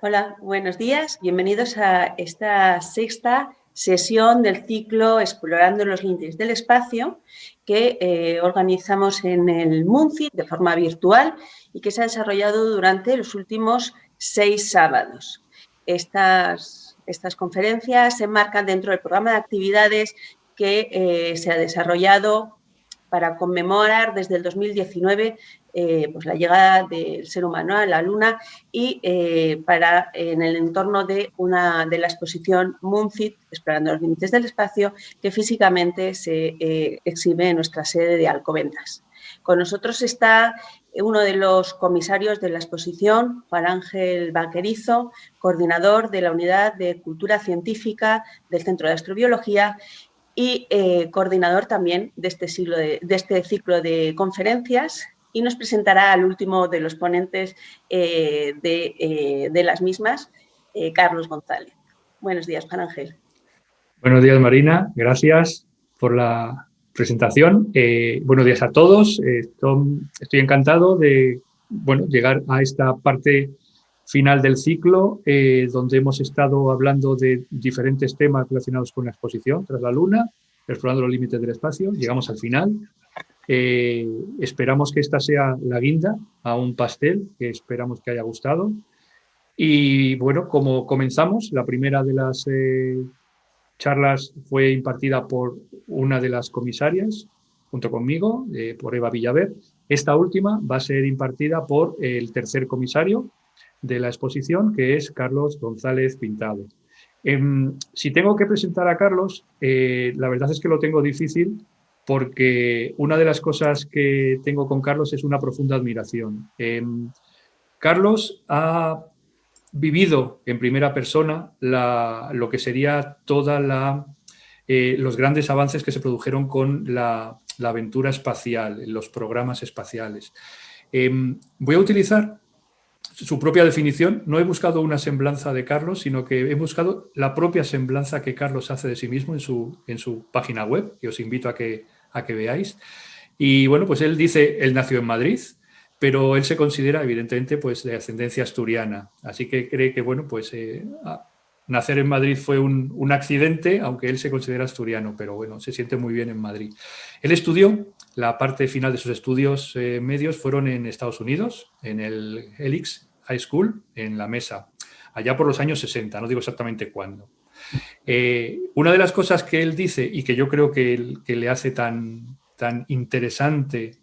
Hola, buenos días. Bienvenidos a esta sexta sesión del ciclo Explorando los límites del espacio que organizamos en el MUNCI de forma virtual y que se ha desarrollado durante los últimos 6 sábados. Estas conferencias se enmarcan dentro del programa de actividades que se ha desarrollado para conmemorar desde el 2019 pues la llegada del ser humano a la Luna y en el entorno de la exposición MUNCIT, Explorando los límites del espacio, que físicamente se exhibe en nuestra sede de Alcobendas. Con nosotros está uno de los comisarios de la exposición, Juan Ángel Vaquerizo, coordinador de la Unidad de Cultura Científica del Centro de Astrobiología y coordinador también de este ciclo de conferencias, y nos presentará al último de los ponentes de las mismas, Carlos González. Buenos días, Juan Ángel. Buenos días, Marina. Gracias por la presentación. Buenos días a todos. Estoy encantado de llegar a esta parte final del ciclo, donde hemos estado hablando de diferentes temas relacionados con la exposición Tras la Luna, explorando los límites del espacio. Llegamos al final. Esperamos que esta sea la guinda a un pastel que esperamos que haya gustado. Y bueno, como comenzamos, la primera de las charlas fue impartida por una de las comisarias, junto conmigo, por Eva Villaver. Esta última va a ser impartida por el tercer comisario de la exposición, que es Carlos González Pintado. Si tengo que presentar a Carlos, la verdad es que lo tengo difícil, porque una de las cosas que tengo con Carlos es una profunda admiración. Carlos ha vivido en primera persona lo que sería los grandes avances que se produjeron con la aventura espacial, los programas espaciales. Voy a utilizar su propia definición. No he buscado una semblanza de Carlos, sino que he buscado la propia semblanza que Carlos hace de sí mismo en su página web, que os invito a que veáis. Y bueno, pues él dice, él nació en Madrid, pero él se considera, evidentemente, pues de ascendencia asturiana. Así que cree que, bueno, pues nacer en Madrid fue un accidente, aunque él se considera asturiano, pero bueno, se siente muy bien en Madrid. Él estudió, la parte final de sus estudios medios fueron en Estados Unidos, en el Helix High School, en La Mesa, allá por los años 60, no digo exactamente cuándo. Una de las cosas que él dice y que yo creo que le hace tan interesante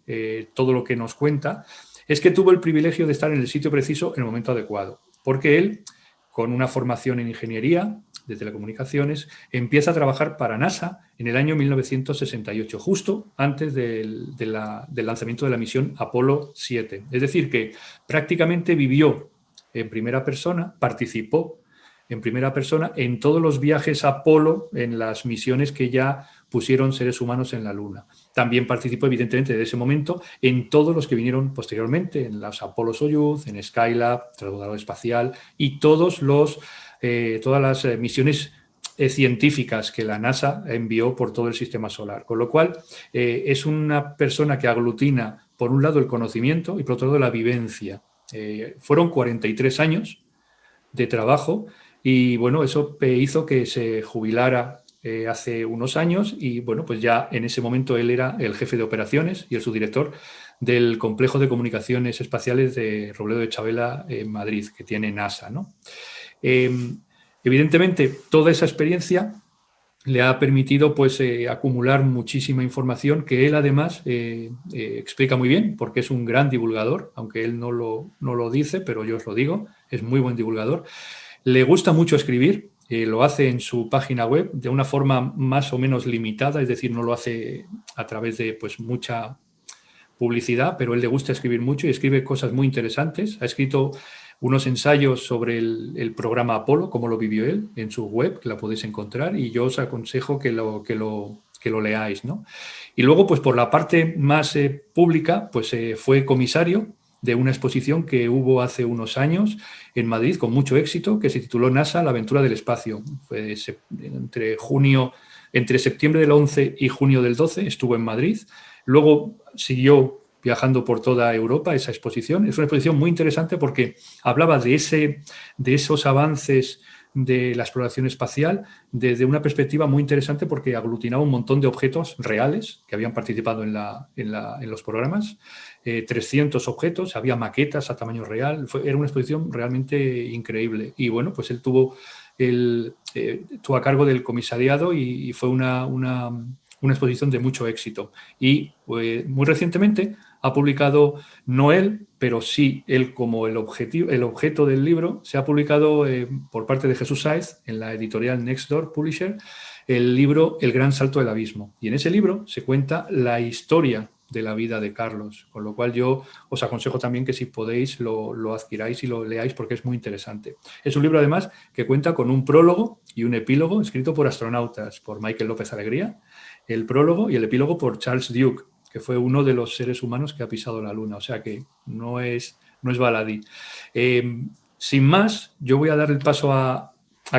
todo lo que nos cuenta, es que tuvo el privilegio de estar en el sitio preciso en el momento adecuado, porque él, con una formación en ingeniería de telecomunicaciones, empieza a trabajar para NASA en el año 1968, justo antes del lanzamiento de la misión Apolo 7. Es decir, que prácticamente vivió en primera persona, participó en primera persona en todos los viajes Apolo, en las misiones que ya pusieron seres humanos en la Luna. También participó, evidentemente, desde ese momento en todos los que vinieron posteriormente, en las Apolo-Soyuz, en Skylab, transbordador espacial y todas las misiones científicas que la NASA envió por todo el sistema solar. Con lo cual, es una persona que aglutina, por un lado, el conocimiento y por otro lado, la vivencia. Fueron 43 años de trabajo y, bueno, eso hizo que se jubilara hace unos años y, bueno, pues ya en ese momento él era el jefe de operaciones y el subdirector del complejo de comunicaciones espaciales de Robledo de Chabela en Madrid, que tiene NASA, ¿no? Evidentemente, toda esa experiencia le ha permitido pues acumular muchísima información que él además explica muy bien, porque es un gran divulgador, aunque él no lo dice, pero yo os lo digo, es muy buen divulgador. Le gusta mucho escribir, lo hace en su página web de una forma más o menos limitada, es decir, no lo hace a través de pues mucha publicidad, pero él le gusta escribir mucho y escribe cosas muy interesantes. Ha escrito unos ensayos sobre el programa Apolo, cómo lo vivió él, en su web, que la podéis encontrar, y yo os aconsejo que lo leáis, ¿no? Y luego, pues por la parte más pública, pues fue comisario de una exposición que hubo hace unos años en Madrid con mucho éxito, que se tituló NASA, la aventura del espacio. Fue entre septiembre del 11 y junio del 12 estuvo en Madrid. Luego siguió viajando por toda Europa, esa exposición. Es una exposición muy interesante porque hablaba de esos avances de la exploración espacial desde una perspectiva muy interesante porque aglutinaba un montón de objetos reales que habían participado en los programas, 300 objetos, había maquetas a tamaño real, era una exposición realmente increíble. Y bueno, pues él estuvo a cargo del comisariado y fue una exposición de mucho éxito. Y muy recientemente ha publicado, no él, pero sí él como el objeto del libro, se ha publicado por parte de Jesús Sáez en la editorial Next Door Publisher, el libro El gran salto del abismo. Y en ese libro se cuenta la historia de la vida de Carlos, con lo cual yo os aconsejo también que si podéis lo adquiráis y lo leáis porque es muy interesante. Es un libro además que cuenta con un prólogo y un epílogo escrito por astronautas, por Michael López Alegría, el prólogo y el epílogo por Charles Duke, que fue uno de los seres humanos que ha pisado la Luna, o sea que no es baladí. Sin más, yo voy a dar el paso a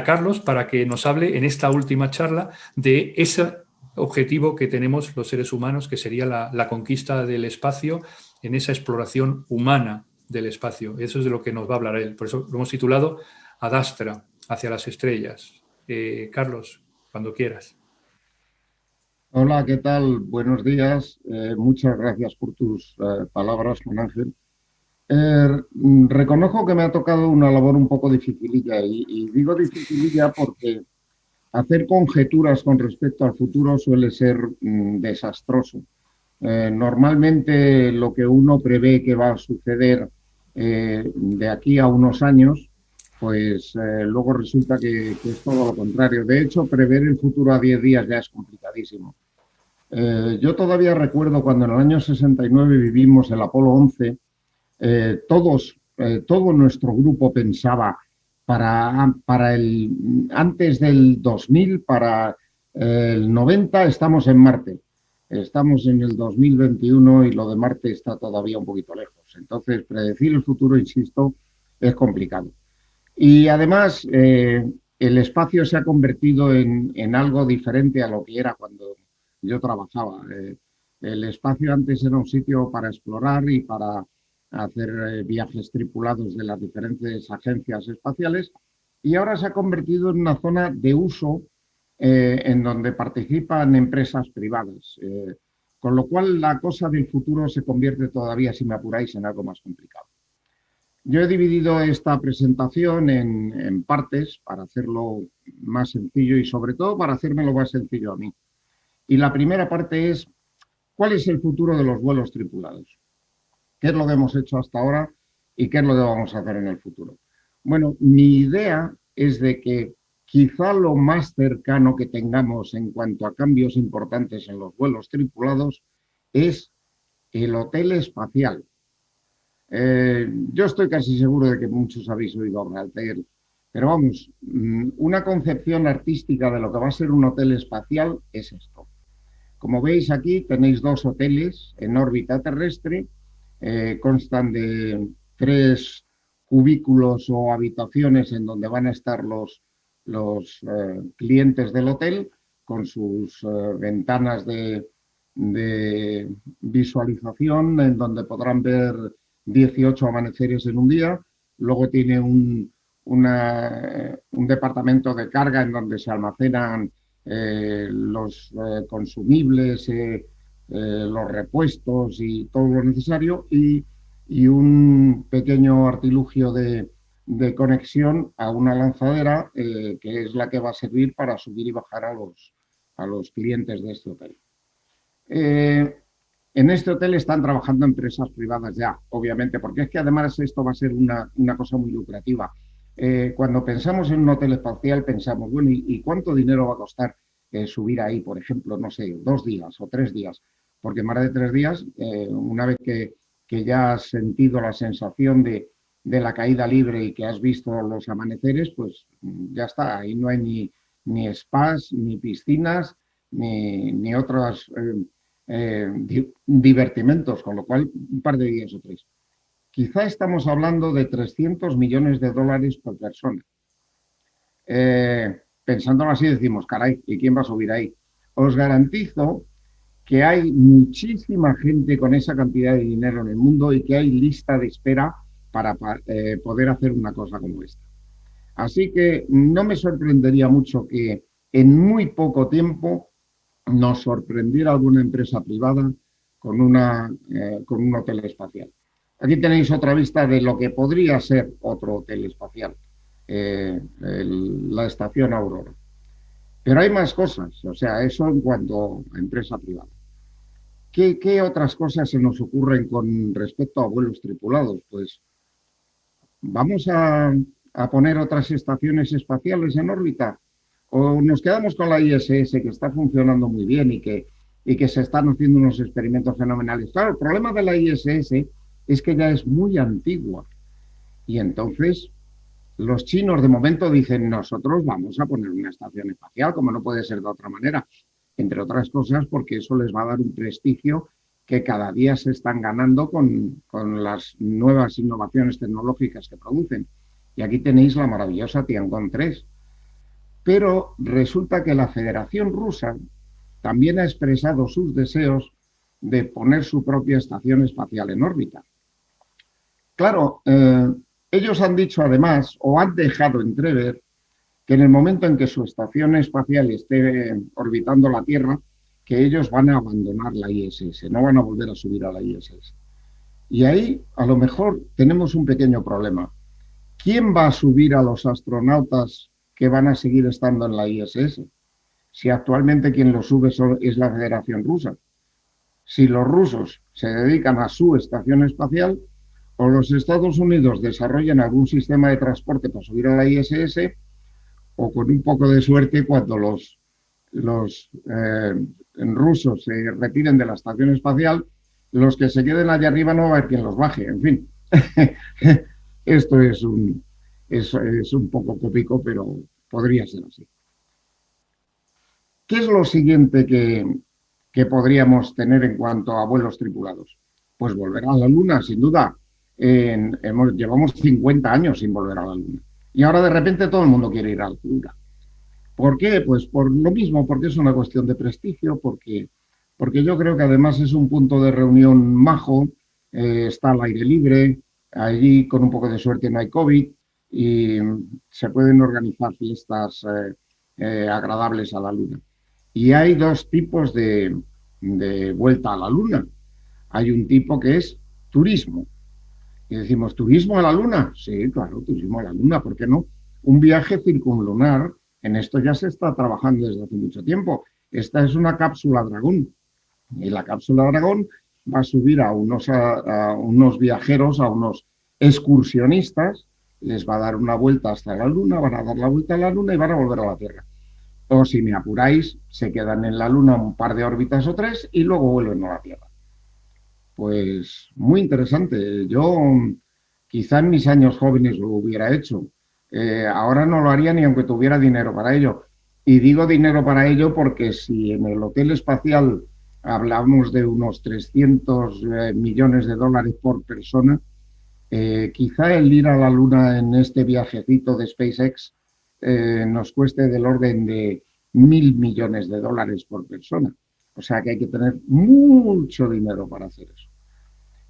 Carlos para que nos hable en esta última charla de ese objetivo que tenemos los seres humanos, que sería la conquista del espacio en esa exploración humana del espacio. Eso es de lo que nos va a hablar él. Por eso lo hemos titulado Ad Astra, hacia las estrellas. Carlos, cuando quieras. Hola, ¿qué tal? Buenos días. Muchas gracias por tus palabras, Juan Ángel. Reconozco que me ha tocado una labor un poco dificililla y digo dificililla porque hacer conjeturas con respecto al futuro suele ser desastroso. Normalmente lo que uno prevé que va a suceder de aquí a unos años, pues luego resulta que es todo lo contrario. De hecho, prever el futuro a 10 días ya es complicadísimo. Yo todavía recuerdo cuando en el año 69 vivimos el Apolo 11, todo nuestro grupo pensaba antes del 2000, para el 90 estamos en Marte. Estamos en el 2021 y lo de Marte está todavía un poquito lejos. Entonces, predecir el futuro, insisto, es complicado. Y además, el espacio se ha convertido en algo diferente a lo que era cuando yo trabajaba. El espacio antes era un sitio para explorar y para hacer viajes tripulados de las diferentes agencias espaciales, y ahora se ha convertido en una zona de uso en donde participan empresas privadas. Con lo cual, la cosa del futuro se convierte todavía, si me apuráis, en algo más complicado. Yo he dividido esta presentación en partes para hacerlo más sencillo y sobre todo para hacérmelo más sencillo a mí. Y la primera parte es, ¿cuál es el futuro de los vuelos tripulados? ¿Qué es lo que hemos hecho hasta ahora y qué es lo que vamos a hacer en el futuro? Bueno, mi idea es de que quizá lo más cercano que tengamos en cuanto a cambios importantes en los vuelos tripulados es el hotel espacial. Yo estoy casi seguro de que muchos habéis oído hablar de él, pero vamos, una concepción artística de lo que va a ser un hotel espacial es esto. Como veis aquí tenéis dos hoteles en órbita terrestre, constan de 3 cubículos o habitaciones en donde van a estar los clientes del hotel con sus ventanas de visualización en donde podrán ver 18 amaneceres en un día. Luego tiene un departamento de carga en donde se almacenan los consumibles, los repuestos y todo lo necesario, y un pequeño artilugio de conexión a una lanzadera que es la que va a servir para subir y bajar a los clientes de este hotel. En este hotel están trabajando empresas privadas ya, obviamente, porque es que además esto va a ser una cosa muy lucrativa. Cuando pensamos en un hotel espacial pensamos, bueno, ¿y cuánto dinero va a costar subir ahí, por ejemplo, no sé, 2 días o 3 días? Porque más de 3 días, una vez que ya has sentido la sensación de la caída libre y que has visto los amaneceres, pues ya está, ahí no hay ni spas, ni piscinas, ni otros divertimentos, con lo cual un par de días o 3. Quizá estamos hablando de $300 millones por persona. Pensándolo así decimos, caray, ¿y quién va a subir ahí? Os garantizo que hay muchísima gente con esa cantidad de dinero en el mundo y que hay lista de espera para poder hacer una cosa como esta. Así que no me sorprendería mucho que en muy poco tiempo nos sorprendiera alguna empresa privada con un hotel espacial. Aquí tenéis otra vista de lo que podría ser otro hotel espacial, la estación Aurora. Pero hay más cosas, o sea, eso en cuanto a empresa privada. ¿Qué otras cosas se nos ocurren con respecto a vuelos tripulados? Pues vamos a poner otras estaciones espaciales en órbita, o nos quedamos con la ISS, que está funcionando muy bien y que se están haciendo unos experimentos fenomenales. Claro, el problema de la ISS es que ya es muy antigua y entonces los chinos de momento dicen, nosotros vamos a poner una estación espacial, como no puede ser de otra manera, entre otras cosas porque eso les va a dar un prestigio que cada día se están ganando con las nuevas innovaciones tecnológicas que producen. Y aquí tenéis la maravillosa Tiangong 3. Pero resulta que la Federación Rusa también ha expresado sus deseos de poner su propia estación espacial en órbita. Claro, ellos han dicho además, o han dejado entrever, que en el momento en que su estación espacial esté orbitando la Tierra, que ellos van a abandonar la ISS, no van a volver a subir a la ISS. Y ahí, a lo mejor, tenemos un pequeño problema. ¿Quién va a subir a los astronautas que van a seguir estando en la ISS? Si actualmente quien los sube es la Federación Rusa. Si los rusos se dedican a su estación espacial, o los Estados Unidos desarrollan algún sistema de transporte para subir a la ISS, o con un poco de suerte, cuando los rusos se retiren de la estación espacial, los que se queden allá arriba no va a haber quien los baje. En fin, esto es un poco cómico, pero podría ser así. ¿Qué es lo siguiente que podríamos tener en cuanto a vuelos tripulados? Pues volver a la Luna, sin duda. Llevamos 50 años sin volver a la Luna. Y ahora de repente todo el mundo quiere ir a la Luna. ¿Por qué? Pues por lo mismo, porque es una cuestión de prestigio, porque yo creo que además es un punto de reunión majo, está al aire libre, allí con un poco de suerte no hay COVID y se pueden organizar fiestas agradables a la Luna. Y hay dos tipos de vuelta a la Luna. Hay un tipo que es turismo. Y decimos, ¿turismo a la Luna? Sí, claro, turismo a la Luna, ¿por qué no? Un viaje circunlunar, en esto ya se está trabajando desde hace mucho tiempo. Esta es una cápsula Dragón. Y la cápsula Dragón va a subir a unos viajeros, a unos excursionistas, les va a dar una vuelta hasta la Luna, van a dar la vuelta a la Luna y van a volver a la Tierra. O si me apuráis, se quedan en la Luna un par de órbitas o 3 y luego vuelven a la Tierra. Pues muy interesante. Yo quizá en mis años jóvenes lo hubiera hecho. Ahora no lo haría ni aunque tuviera dinero para ello. Y digo dinero para ello porque si en el hotel espacial hablamos de unos 300 millones de dólares por persona, quizá el ir a la Luna en este viajecito de SpaceX nos cueste del orden de 1.000 millones de dólares por persona. O sea que hay que tener mucho dinero para hacer eso.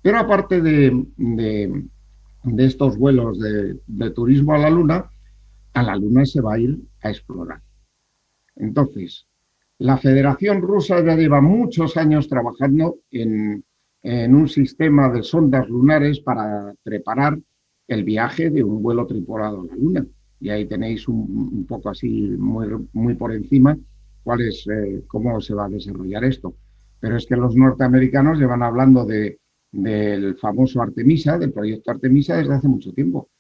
Pero aparte de estos vuelos de turismo a la Luna se va a ir a explorar. Entonces, la Federación Rusa ya lleva muchos años trabajando en un sistema de sondas lunares para preparar el viaje de un vuelo tripulado a la Luna. Y ahí tenéis un poco así, muy por encima, cómo se va a desarrollar esto. Pero es que los norteamericanos llevan hablando del famoso Artemisa, del proyecto Artemisa, desde hace mucho tiempo.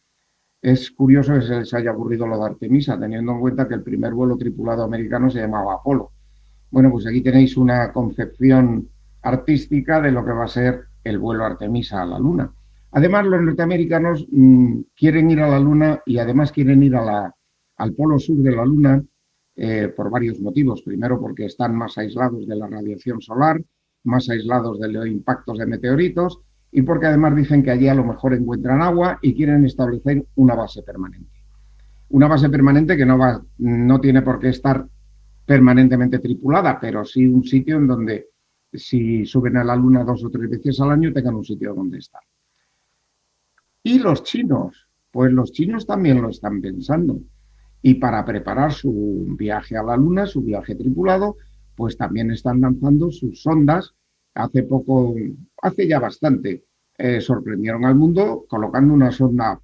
Es curioso que se les haya ocurrido lo de Artemisa, teniendo en cuenta que el primer vuelo tripulado americano se llamaba Apolo. Bueno, pues aquí tenéis una concepción artística de lo que va a ser el vuelo Artemisa a la Luna. Además, los norteamericanos quieren ir a la Luna y además quieren ir al polo sur de la Luna por varios motivos. Primero, porque están más aislados de la radiación solar, más aislados de los impactos de meteoritos y porque además dicen que allí a lo mejor encuentran agua y quieren establecer una base permanente. Una base permanente que no tiene por qué estar permanentemente tripulada, pero sí un sitio en donde si suben a la Luna 2 o 3 veces al año, tengan un sitio donde estar. Y los chinos, pues los chinos también lo están pensando. Y para preparar su viaje a la Luna, su viaje tripulado, pues también están lanzando sus sondas. Hace poco, hace ya bastante, sorprendieron al mundo colocando una sonda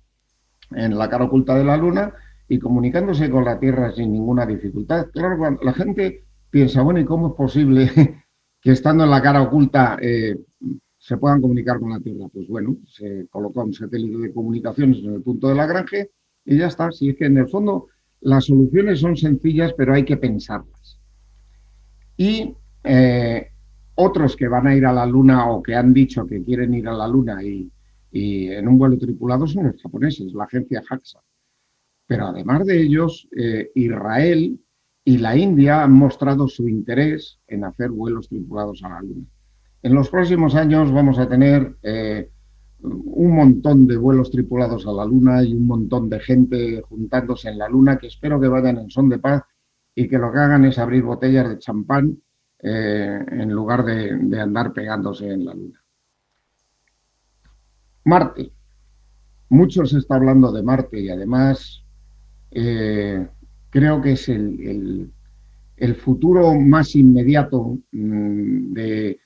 en la cara oculta de la Luna y comunicándose con la Tierra sin ninguna dificultad. Claro, cuando la gente piensa, bueno, ¿y cómo es posible que estando en la cara oculta se puedan comunicar con la Tierra? Pues bueno, se coloca un satélite de comunicaciones en el punto de Lagrange y ya está. Si es que en el fondo las soluciones son sencillas, pero hay que pensarlas. Y otros que van a ir a la Luna o que han dicho que quieren ir a la Luna y en un vuelo tripulado son los japoneses, la agencia JAXA. Pero además de ellos, Israel y la India han mostrado su interés en hacer vuelos tripulados a la Luna. En los próximos años vamos a tener un montón de vuelos tripulados a la Luna y un montón de gente juntándose en la Luna que espero que vayan en son de paz y que lo que hagan es abrir botellas de champán en lugar de andar pegándose en la Luna. Marte. Mucho se está hablando de Marte y además creo que es el futuro más inmediato de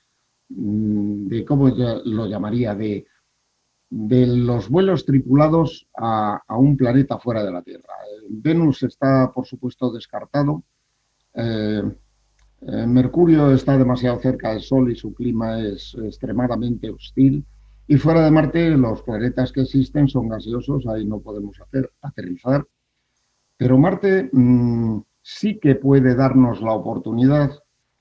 ¿cómo lo llamaría? De los vuelos tripulados a un planeta fuera de la Tierra. Venus está, por supuesto, descartado. Mercurio está demasiado cerca del Sol y su clima es extremadamente hostil. Y fuera de Marte, los planetas que existen son gaseosos, ahí no podemos aterrizar. Pero Marte sí que puede darnos la oportunidad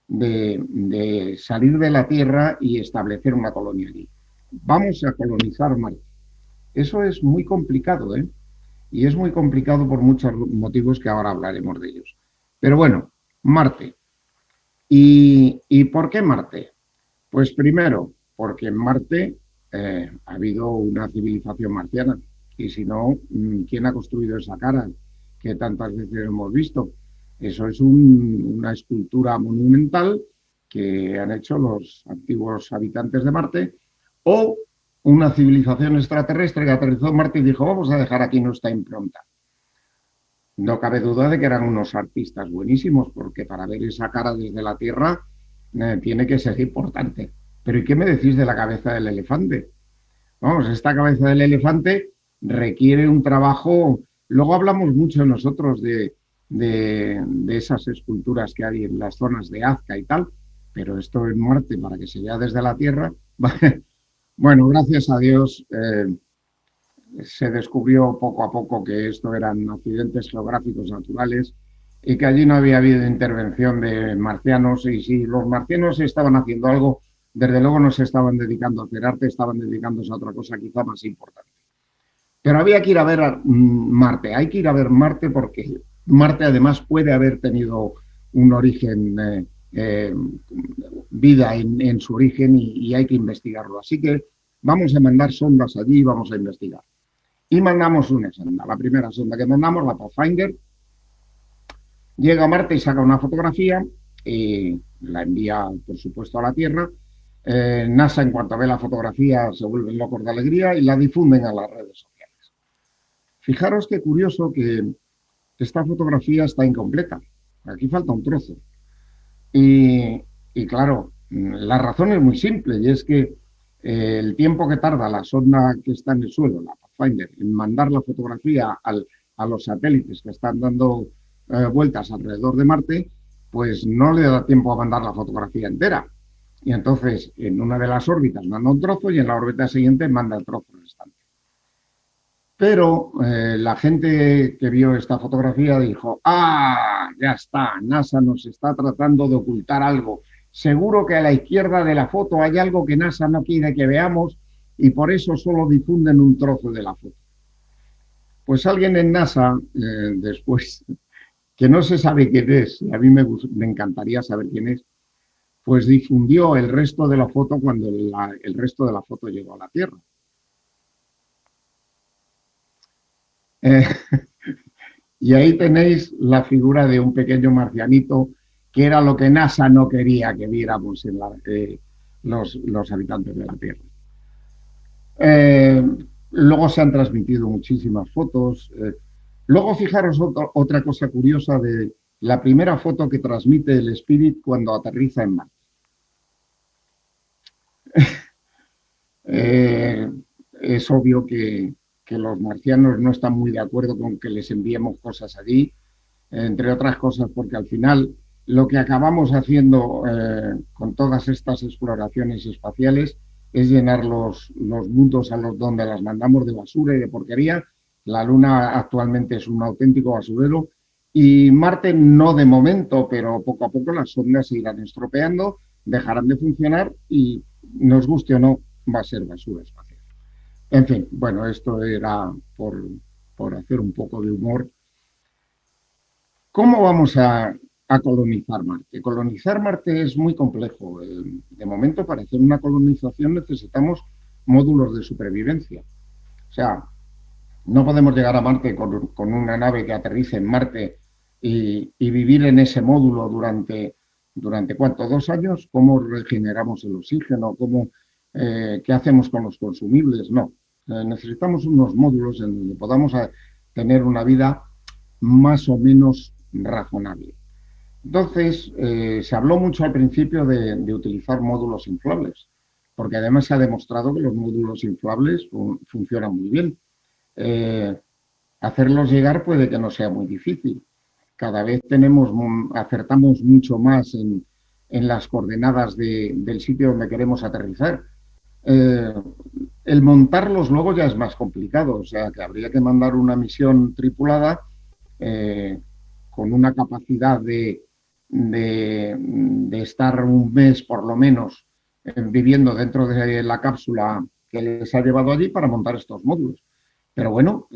de salir de la Tierra y establecer una colonia allí. Vamos a colonizar Marte. Eso es muy complicado, ¿eh? Y es muy complicado por muchos motivos que ahora hablaremos de ellos. Pero bueno, Marte. ¿Y por qué Marte? Pues primero, porque en Marte ha habido una civilización marciana. Y si no, ¿quién ha construido esa cara que tantas veces hemos visto? Eso es una escultura monumental que han hecho los antiguos habitantes de Marte o una civilización extraterrestre que aterrizó en Marte y dijo, vamos a dejar aquí nuestra impronta. No cabe duda de que eran unos artistas buenísimos, porque para ver esa cara desde la Tierra tiene que ser importante. Pero ¿y qué me decís de la cabeza del elefante? Vamos, esta cabeza del elefante requiere un trabajo. Luego hablamos mucho nosotros de esas esculturas que hay en las zonas de Azca y tal, pero esto en Marte, para que se vea desde la Tierra, bueno, gracias a Dios se descubrió poco a poco que esto eran accidentes geográficos naturales y que allí no había habido intervención de marcianos, y si los marcianos estaban haciendo algo, desde luego no se estaban dedicando a hacer arte, estaban dedicándose a otra cosa quizá más importante. Pero había que ir a ver Marte, hay que ir a ver Marte porque Marte además puede haber tenido un origen, vida en su origen y hay que investigarlo. Así que vamos a mandar sondas allí y vamos a investigar. Y mandamos una sonda. La primera sonda que mandamos, la Pathfinder, llega a Marte y saca una fotografía y la envía, por supuesto, a la Tierra. NASA, en cuanto ve la fotografía, se vuelven locos de alegría y la difunden a las redes sociales. Fijaros qué curioso que esta fotografía está incompleta. Aquí falta un trozo. Y claro, la razón es muy simple y es que el tiempo que tarda la sonda que está en el suelo, la Pathfinder, en mandar la fotografía a los satélites que están dando vueltas alrededor de Marte, pues no le da tiempo a mandar la fotografía entera. Y entonces, en una de las órbitas manda un trozo y en la órbita siguiente manda el trozo restante. Pero la gente que vio esta fotografía dijo, ¡ah, ya está! NASA nos está tratando de ocultar algo. Seguro que a la izquierda de la foto hay algo que NASA no quiere que veamos y por eso solo difunden un trozo de la foto. Pues alguien en NASA, después, que no se sabe quién es, y a mí me encantaría saber quién es, pues difundió el resto de la foto cuando el resto de la foto llegó a la Tierra. Y ahí tenéis la figura de un pequeño marcianito que era lo que NASA no quería que viéramos en los habitantes de la Tierra. Luego se han transmitido muchísimas fotos. Luego, fijaros otra cosa curiosa de la primera foto que transmite el Spirit cuando aterriza en Marte. Es obvio que los marcianos no están muy de acuerdo con que les enviemos cosas allí, entre otras cosas porque al final lo que acabamos haciendo con todas estas exploraciones espaciales es llenar los mundos donde las mandamos de basura y de porquería. La Luna actualmente es un auténtico basurero y Marte no de momento, pero poco a poco las sondas se irán estropeando, dejarán de funcionar y, nos guste o no, va a ser basura espacial. En fin, bueno, esto era por hacer un poco de humor. ¿Cómo vamos a colonizar Marte? Colonizar Marte es muy complejo. De momento, para hacer una colonización necesitamos módulos de supervivencia. O sea, no podemos llegar a Marte con una nave que aterrice en Marte y vivir en ese módulo durante ¿cuánto? 2 años. ¿Cómo regeneramos el oxígeno? ¿Qué hacemos con los consumibles? No. Necesitamos unos módulos en donde podamos tener una vida más o menos razonable. Entonces, se habló mucho al principio de utilizar módulos inflables, porque además se ha demostrado que los módulos inflables funcionan muy bien. Hacerlos llegar puede que no sea muy difícil. Cada vez acertamos mucho más en las coordenadas del sitio donde queremos aterrizar. El montarlos luego ya es más complicado, o sea que habría que mandar una misión tripulada con una capacidad de estar un mes por lo menos viviendo dentro de la cápsula que les ha llevado allí para montar estos módulos. Pero bueno,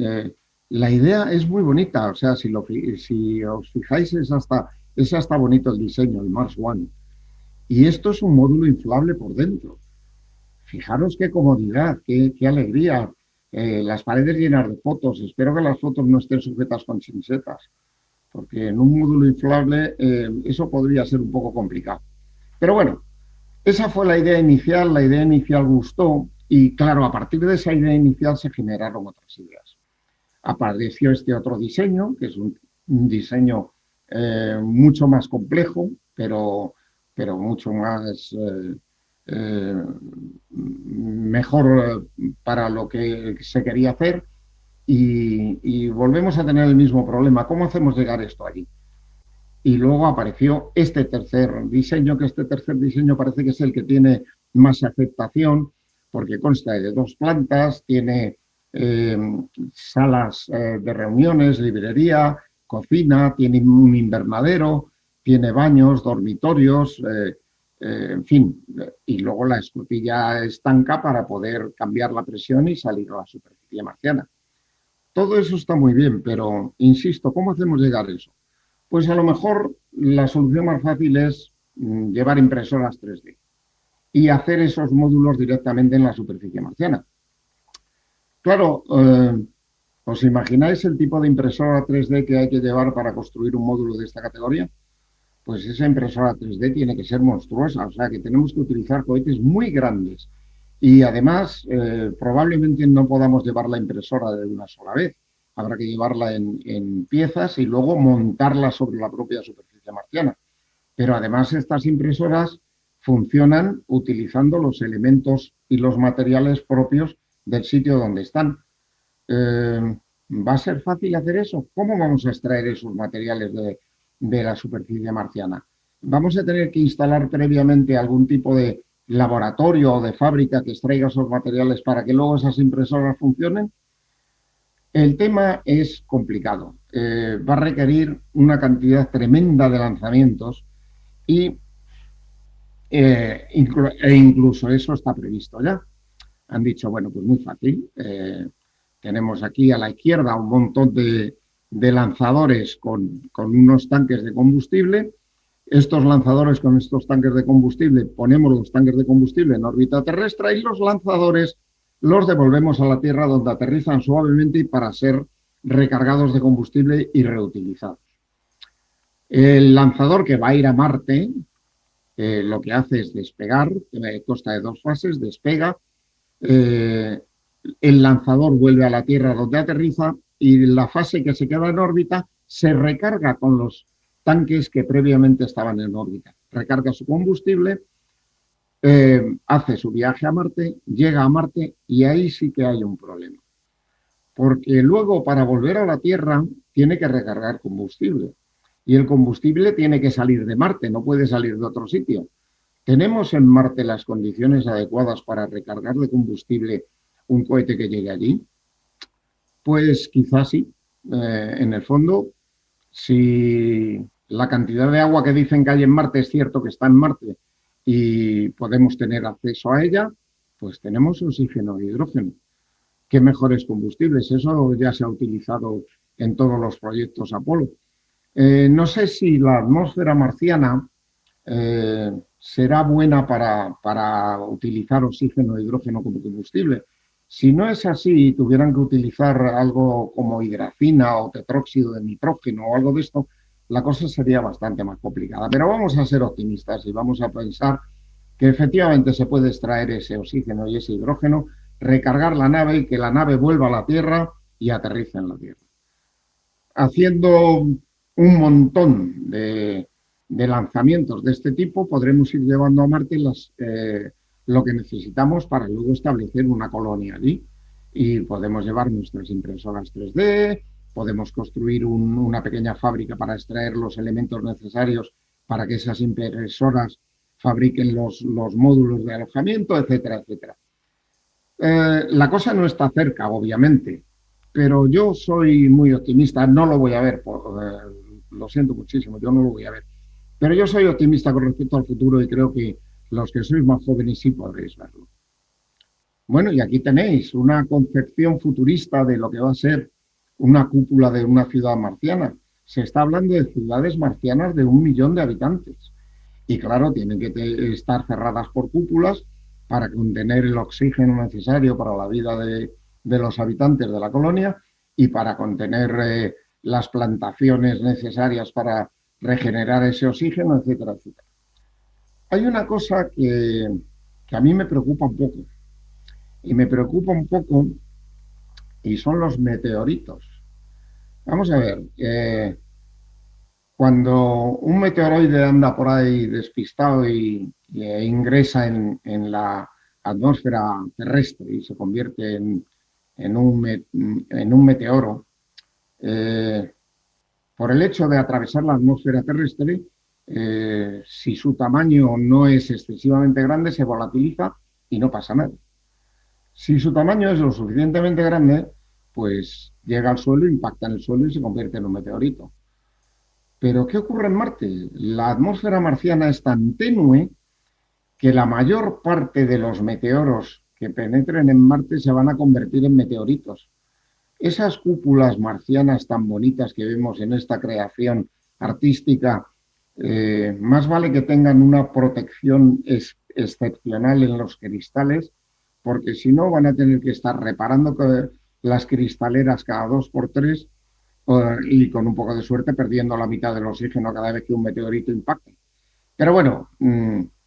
la idea es muy bonita, o sea, si os fijáis es hasta bonito el diseño, el Mars One. Y esto es un módulo inflable por dentro. Fijaros qué comodidad, qué alegría. Las paredes llenas de fotos. Espero que las fotos no estén sujetas con chinchetas, porque en un módulo inflable eso podría ser un poco complicado. Pero bueno, esa fue la idea inicial gustó y claro, a partir de esa idea inicial se generaron otras ideas. Apareció este otro diseño, que es un diseño mucho más complejo, pero mucho más mejor para lo que se quería hacer y volvemos a tener el mismo problema. ¿Cómo hacemos llegar esto allí? Y luego apareció este tercer diseño, que este tercer diseño parece que es el que tiene más aceptación, porque consta de 2 plantas, tiene salas de reuniones, librería, cocina, tiene un invernadero, tiene baños, dormitorios, en fin, y luego la escotilla estanca para poder cambiar la presión y salir a la superficie marciana. Todo eso está muy bien, pero insisto, ¿cómo hacemos llegar eso? Pues a lo mejor la solución más fácil es llevar impresoras 3D y hacer esos módulos directamente en la superficie marciana. Claro, ¿os imagináis el tipo de impresora 3D que hay que llevar para construir un módulo de esta categoría? Pues esa impresora 3D tiene que ser monstruosa, o sea que tenemos que utilizar cohetes muy grandes y además probablemente no podamos llevar la impresora de una sola vez. Habrá que llevarla en piezas y luego montarla sobre la propia superficie marciana. Pero además estas impresoras funcionan utilizando los elementos y los materiales propios del sitio donde están. ¿Va a ser fácil hacer eso? ¿Cómo vamos a extraer esos materiales de la superficie marciana? ¿Vamos a tener que instalar previamente algún tipo de laboratorio o de fábrica que extraiga esos materiales para que luego esas impresoras funcionen? El tema es complicado. Va a requerir una cantidad tremenda de lanzamientos e incluso eso está previsto ya. Han dicho, bueno, pues muy fácil. Tenemos aquí a la izquierda un montón de lanzadores con unos tanques de combustible. Estos lanzadores con estos tanques de combustible, ponemos los tanques de combustible en órbita terrestre y los lanzadores los devolvemos a la Tierra donde aterrizan suavemente y para ser recargados de combustible y reutilizados. El lanzador que va a ir a Marte lo que hace es despegar, consta de 2 fases, despega, el lanzador vuelve a la Tierra donde aterriza y la fase que se queda en órbita se recarga con los tanques que previamente estaban en órbita. Recarga su combustible, hace su viaje a Marte, llega a Marte y ahí sí que hay un problema. Porque luego para volver a la Tierra tiene que recargar combustible. Y el combustible tiene que salir de Marte, no puede salir de otro sitio. ¿Tenemos en Marte las condiciones adecuadas para recargar de combustible un cohete que llegue allí? Pues quizás sí. En el fondo, si la cantidad de agua que dicen que hay en Marte es cierto que está en Marte y podemos tener acceso a ella, pues tenemos oxígeno e hidrógeno. ¿Qué mejores combustibles? Eso ya se ha utilizado en todos los proyectos Apolo. No sé si la atmósfera marciana será buena para utilizar oxígeno e hidrógeno como combustible. Si no es así y tuvieran que utilizar algo como hidracina o tetróxido de nitrógeno o algo de esto, la cosa sería bastante más complicada. Pero vamos a ser optimistas y vamos a pensar que efectivamente se puede extraer ese oxígeno y ese hidrógeno, recargar la nave y que la nave vuelva a la Tierra y aterrice en la Tierra. Haciendo un montón de lanzamientos de este tipo, podremos ir llevando a Marte lo que necesitamos para luego establecer una colonia allí. Y podemos llevar nuestras impresoras 3D, podemos construir una pequeña fábrica para extraer los elementos necesarios para que esas impresoras fabriquen los módulos de alojamiento, etcétera, etcétera. La cosa no está cerca, obviamente, pero yo soy muy optimista, no lo voy a ver, lo siento muchísimo, yo no lo voy a ver, pero yo soy optimista con respecto al futuro y creo que los que sois más jóvenes sí podréis verlo. Bueno, y aquí tenéis una concepción futurista de lo que va a ser una cúpula de una ciudad marciana. Se está hablando de ciudades marcianas de 1 millón de habitantes. Y claro, tienen que estar cerradas por cúpulas para contener el oxígeno necesario para la vida de los habitantes de la colonia y para contener las plantaciones necesarias para regenerar ese oxígeno, etcétera, etcétera. Hay una cosa que a mí me preocupa un poco, y son los meteoritos. Vamos a ver, cuando un meteoroide anda por ahí despistado e ingresa en la atmósfera terrestre y se convierte en un meteoro, por el hecho de atravesar la atmósfera terrestre, si su tamaño no es excesivamente grande, se volatiliza y no pasa nada. Si su tamaño es lo suficientemente grande, pues llega al suelo, impacta en el suelo y se convierte en un meteorito. Pero ¿qué ocurre en Marte? La atmósfera marciana es tan tenue que la mayor parte de los meteoros que penetren en Marte se van a convertir en meteoritos. Esas cúpulas marcianas tan bonitas que vemos en esta creación artística, más vale que tengan una protección excepcional en los cristales, porque si no van a tener que estar reparando las cristaleras cada 2 por 3 y con un poco de suerte perdiendo la mitad del oxígeno cada vez que un meteorito impacta. Pero bueno,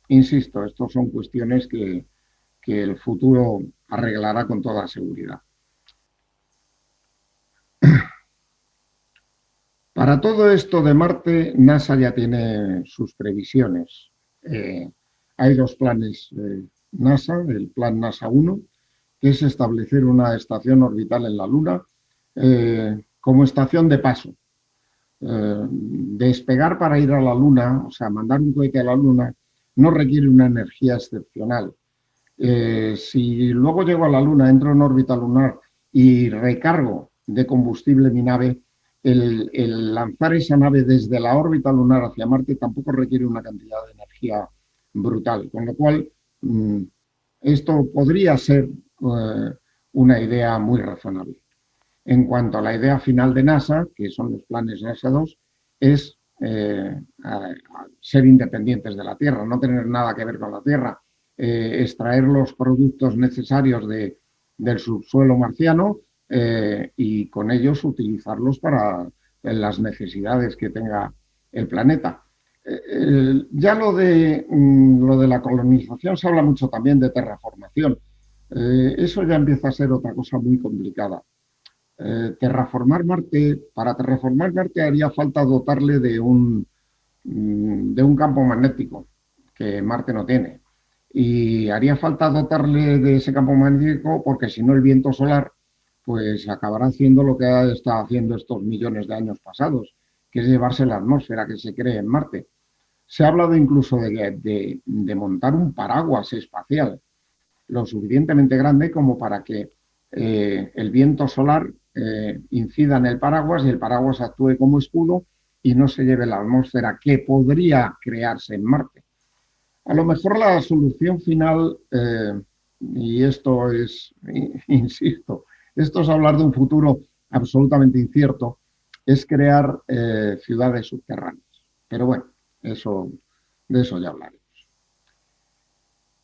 insisto, estas son cuestiones que el futuro arreglará con toda seguridad. Para todo esto de Marte, NASA ya tiene sus previsiones. Hay 2 planes NASA, el plan NASA 1, que es establecer una estación orbital en la Luna como estación de paso. Despegar para ir a la Luna, o sea, mandar un cohete a la Luna, no requiere una energía excepcional. Si luego llego a la Luna, entro en órbita lunar y recargo de combustible mi nave, el lanzar esa nave desde la órbita lunar hacia Marte tampoco requiere una cantidad de energía brutal, con lo cual esto podría ser una idea muy razonable. En cuanto a la idea final de NASA, que son los planes NASA 2, es ser independientes de la Tierra, no tener nada que ver con la Tierra, extraer los productos necesarios del subsuelo marciano y con ellos utilizarlos para las necesidades que tenga el planeta. Ya lo de la colonización se habla mucho también de terraformación. Eso ya empieza a ser otra cosa muy complicada. Para terraformar Marte haría falta dotarle de un campo magnético que Marte no tiene. Y haría falta dotarle de ese campo magnético porque si no el viento solar pues acabará haciendo lo que ha estado haciendo estos millones de años pasados, que es llevarse la atmósfera que se cree en Marte. Se ha hablado incluso de montar un paraguas espacial lo suficientemente grande como para que el viento solar incida en el paraguas y el paraguas actúe como escudo y no se lleve la atmósfera que podría crearse en Marte. A lo mejor la solución final, y esto es, insisto, esto es hablar de un futuro absolutamente incierto, es crear ciudades subterráneas. Pero bueno, de eso ya hablaremos.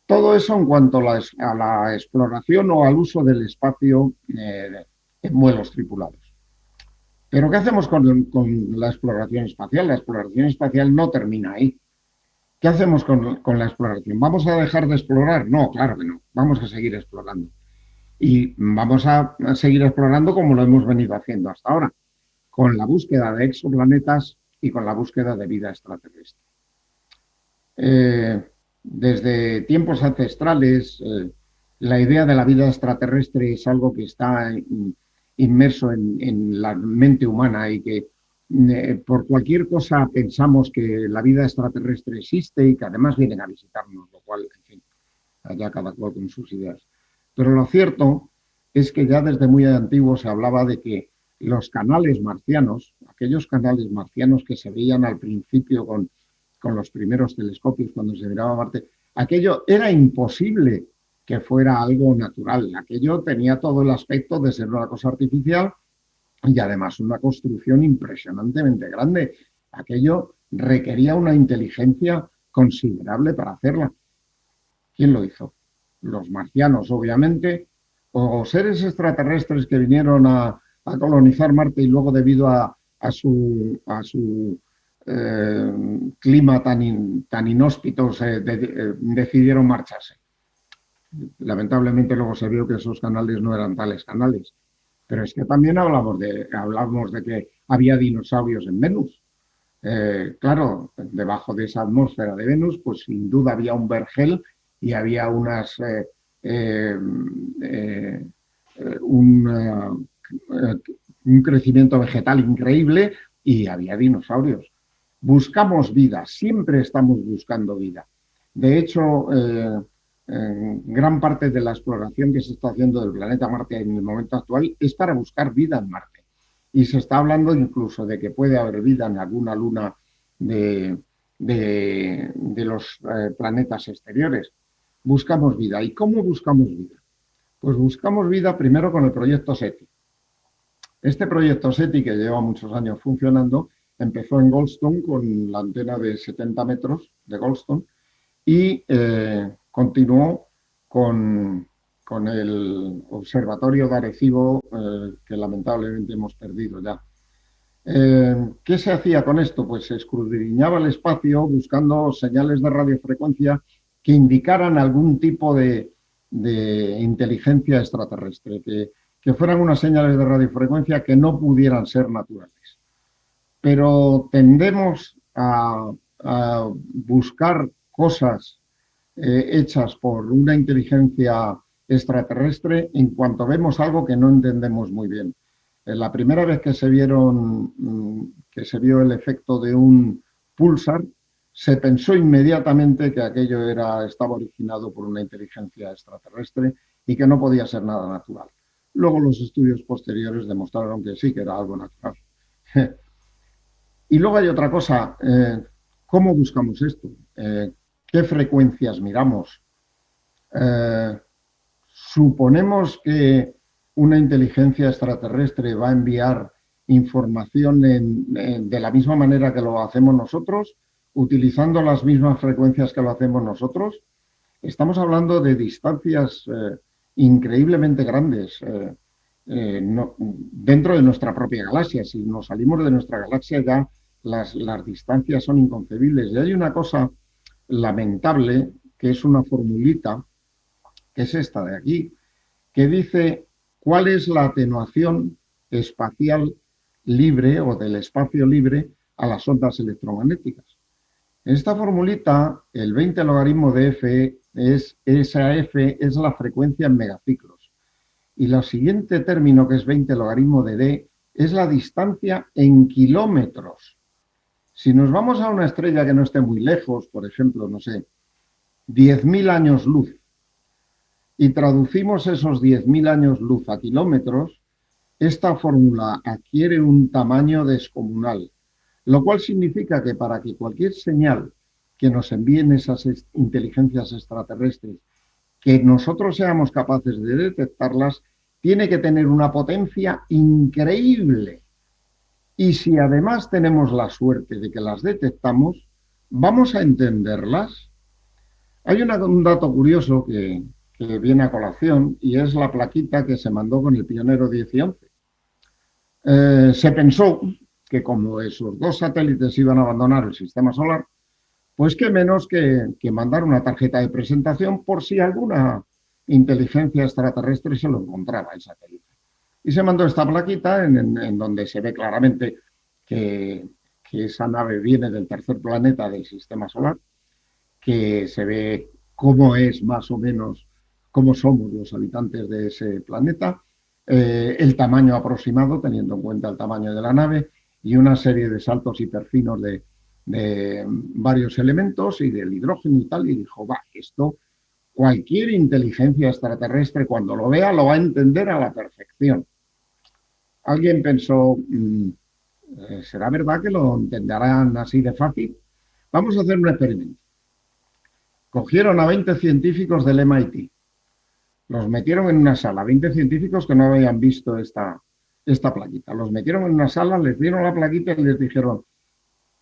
Todo eso en cuanto a la exploración o al uso del espacio en vuelos tripulados. Pero ¿qué hacemos con la exploración espacial? La exploración espacial no termina ahí. ¿Qué hacemos con la exploración? ¿Vamos a dejar de explorar? No, claro que no. Vamos a seguir explorando. Y vamos a seguir explorando como lo hemos venido haciendo hasta ahora, con la búsqueda de exoplanetas y con la búsqueda de vida extraterrestre. Desde tiempos ancestrales, la idea de la vida extraterrestre es algo que está inmerso en la mente humana y que por cualquier cosa pensamos que la vida extraterrestre existe y que además vienen a visitarnos, lo cual, en fin, allá cada cual con sus ideas. Pero lo cierto es que ya desde muy antiguo se hablaba de que los canales marcianos, aquellos canales marcianos que se veían al principio con los primeros telescopios cuando se miraba a Marte, aquello era imposible que fuera algo natural. Aquello tenía todo el aspecto de ser una cosa artificial y además una construcción impresionantemente grande. Aquello requería una inteligencia considerable para hacerla. ¿Quién lo hizo? Los marcianos, obviamente, o seres extraterrestres que vinieron a colonizar Marte y luego debido a su clima tan inhóspito decidieron marcharse. Lamentablemente luego se vio que esos canales no eran tales canales. Pero es que también hablamos de que había dinosaurios en Venus. Claro, debajo de esa atmósfera de Venus, pues sin duda había un vergel y había un crecimiento vegetal increíble y había dinosaurios. Buscamos vida, siempre estamos buscando vida. De hecho, gran parte de la exploración que se está haciendo del planeta Marte en el momento actual es para buscar vida en Marte. Y se está hablando incluso de que puede haber vida en alguna luna de los planetas exteriores. Buscamos vida. ¿Y cómo buscamos vida? Pues buscamos vida primero con el proyecto SETI. Este proyecto SETI, que lleva muchos años funcionando, empezó en Goldstone con la antena de 70 metros de Goldstone y continuó con el observatorio de Arecibo, que lamentablemente hemos perdido ya. ¿Qué se hacía con esto? Pues se escudriñaba el espacio buscando señales de radiofrecuencia que indicaran algún tipo de inteligencia extraterrestre, que fueran unas señales de radiofrecuencia que no pudieran ser naturales. Pero tendemos a buscar cosas hechas por una inteligencia extraterrestre en cuanto vemos algo que no entendemos muy bien. La primera vez que se vio el efecto de un púlsar, se pensó inmediatamente que aquello estaba originado por una inteligencia extraterrestre y que no podía ser nada natural. Luego los estudios posteriores demostraron que sí, que era algo natural. Y luego hay otra cosa, ¿cómo buscamos esto? ¿Qué frecuencias miramos? Suponemos que una inteligencia extraterrestre va a enviar información de la misma manera que lo hacemos nosotros, utilizando las mismas frecuencias que lo hacemos nosotros. Estamos hablando de distancias increíblemente grandes dentro de nuestra propia galaxia. Si nos salimos de nuestra galaxia ya las distancias son inconcebibles. Y hay una cosa lamentable, que es una formulita, que es esta de aquí, que dice cuál es la atenuación espacial libre o del espacio libre a las ondas electromagnéticas. En esta formulita, el 20 logaritmo de f esa f es la frecuencia en megaciclos. Y el siguiente término, que es 20 logaritmo de d, es la distancia en kilómetros. Si nos vamos a una estrella que no esté muy lejos, por ejemplo, no sé, 10.000 años luz, y traducimos esos 10.000 años luz a kilómetros, esta fórmula adquiere un tamaño descomunal, lo cual significa que para que cualquier señal que nos envíen esas inteligencias extraterrestres, que nosotros seamos capaces de detectarlas, tiene que tener una potencia increíble. Y si además tenemos la suerte de que las detectamos, ¿vamos a entenderlas? Hay un dato curioso que viene a colación, y es la plaquita que se mandó con el Pionero 10 y 11. Se pensó que como esos dos satélites iban a abandonar el sistema solar, pues qué menos que mandar una tarjeta de presentación por si alguna inteligencia extraterrestre se lo encontraba el satélite. Y se mandó esta plaquita en donde se ve claramente que esa nave viene del tercer planeta del sistema solar, que se ve cómo es más o menos, cómo somos los habitantes de ese planeta, el tamaño aproximado, teniendo en cuenta el tamaño de la nave, y una serie de saltos hiperfinos de varios elementos y del hidrógeno y tal, y dijo, esto cualquier inteligencia extraterrestre cuando lo vea lo va a entender a la perfección. Alguien pensó, ¿será verdad que lo entenderán así de fácil? Vamos a hacer un experimento. Cogieron a 20 científicos del MIT, los metieron en una sala, 20 científicos que no habían visto esta plaquita, los metieron en una sala, les dieron la plaquita y les dijeron,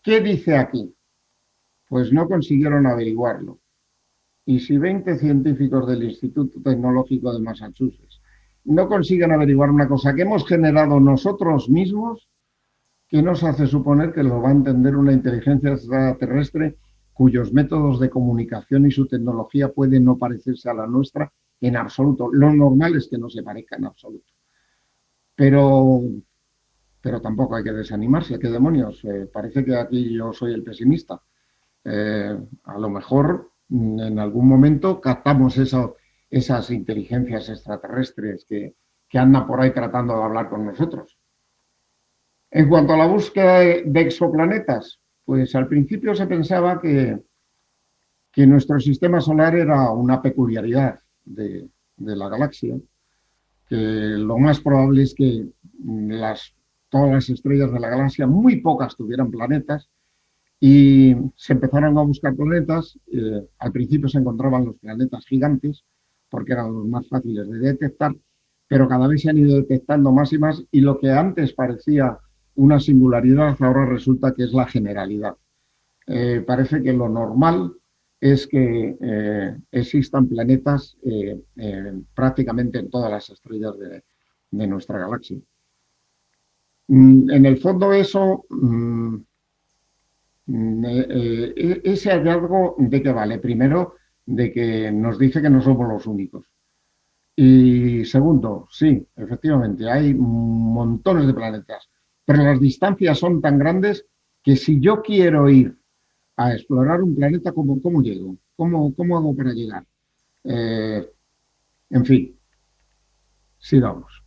¿qué dice aquí? Pues no consiguieron averiguarlo. Y si 20 científicos del Instituto Tecnológico de Massachusetts no consiguen averiguar una cosa que hemos generado nosotros mismos, ¿qué nos hace suponer que lo va a entender una inteligencia extraterrestre cuyos métodos de comunicación y su tecnología pueden no parecerse a la nuestra en absoluto? Lo normal es que no se parezca en absoluto. Pero tampoco hay que desanimarse. ¿Qué demonios? Parece que aquí yo soy el pesimista. A lo mejor en algún momento captamos esas inteligencias extraterrestres que andan por ahí tratando de hablar con nosotros. En cuanto a la búsqueda de exoplanetas, pues al principio se pensaba que nuestro sistema solar era una peculiaridad de la galaxia, que lo más probable es que todas las estrellas de la galaxia, muy pocas tuvieran planetas, y se empezaron a buscar planetas. Al principio se encontraban los planetas gigantes, porque eran los más fáciles de detectar, pero cada vez se han ido detectando más y más, y lo que antes parecía una singularidad ahora resulta que es la generalidad. Parece que lo normal es que existan planetas prácticamente en todas las estrellas de nuestra galaxia. En el fondo eso, ese hallazgo, ¿de qué vale? Primero, de que nos dice que no somos los únicos. Y segundo, sí, efectivamente, hay montones de planetas, pero las distancias son tan grandes que si yo quiero ir a explorar un planeta, ¿cómo llego? ¿Cómo hago para llegar? En fin, sigamos.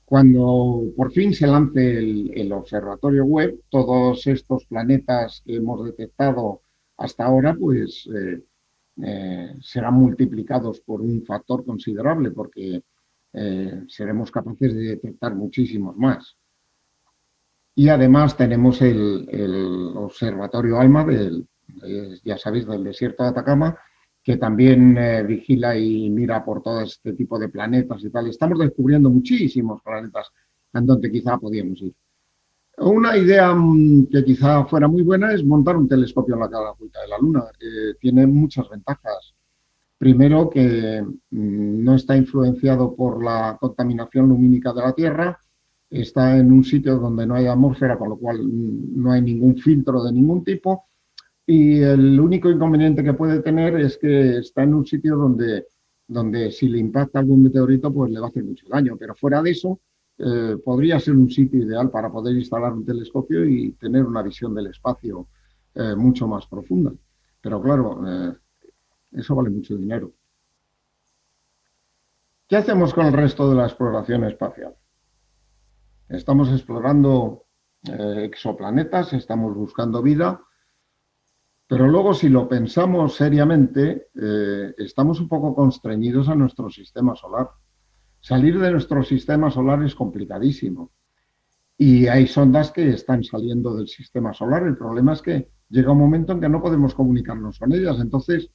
Cuando por fin se lance el observatorio Webb, todos estos planetas que hemos detectado hasta ahora, pues serán multiplicados por un factor considerable, porque seremos capaces de detectar muchísimos más. Y además tenemos el observatorio ALMA, ya sabéis, del desierto de Atacama, que también vigila y mira por todo este tipo de planetas y tal. Estamos descubriendo muchísimos planetas en donde quizá podíamos ir. Una idea que quizá fuera muy buena es montar un telescopio en la cara oculta de la Luna. Tiene muchas ventajas. Primero, que no está influenciado por la contaminación lumínica de la Tierra. está en un sitio donde no hay atmósfera, con lo cual no hay ningún filtro de ningún tipo. Y el único inconveniente que puede tener es que está en un sitio donde si le impacta algún meteorito, pues le va a hacer mucho daño. Pero fuera de eso, podría ser un sitio ideal para poder instalar un telescopio y tener una visión del espacio mucho más profunda. Pero claro, eso vale mucho dinero. ¿Qué hacemos con el resto de la exploración espacial? Estamos explorando exoplanetas, estamos buscando vida, pero luego si lo pensamos seriamente, estamos un poco constreñidos a nuestro sistema solar. Salir de nuestro sistema solar es complicadísimo. Y hay sondas que están saliendo del sistema solar. El problema es que llega un momento en que no podemos comunicarnos con ellas. Entonces,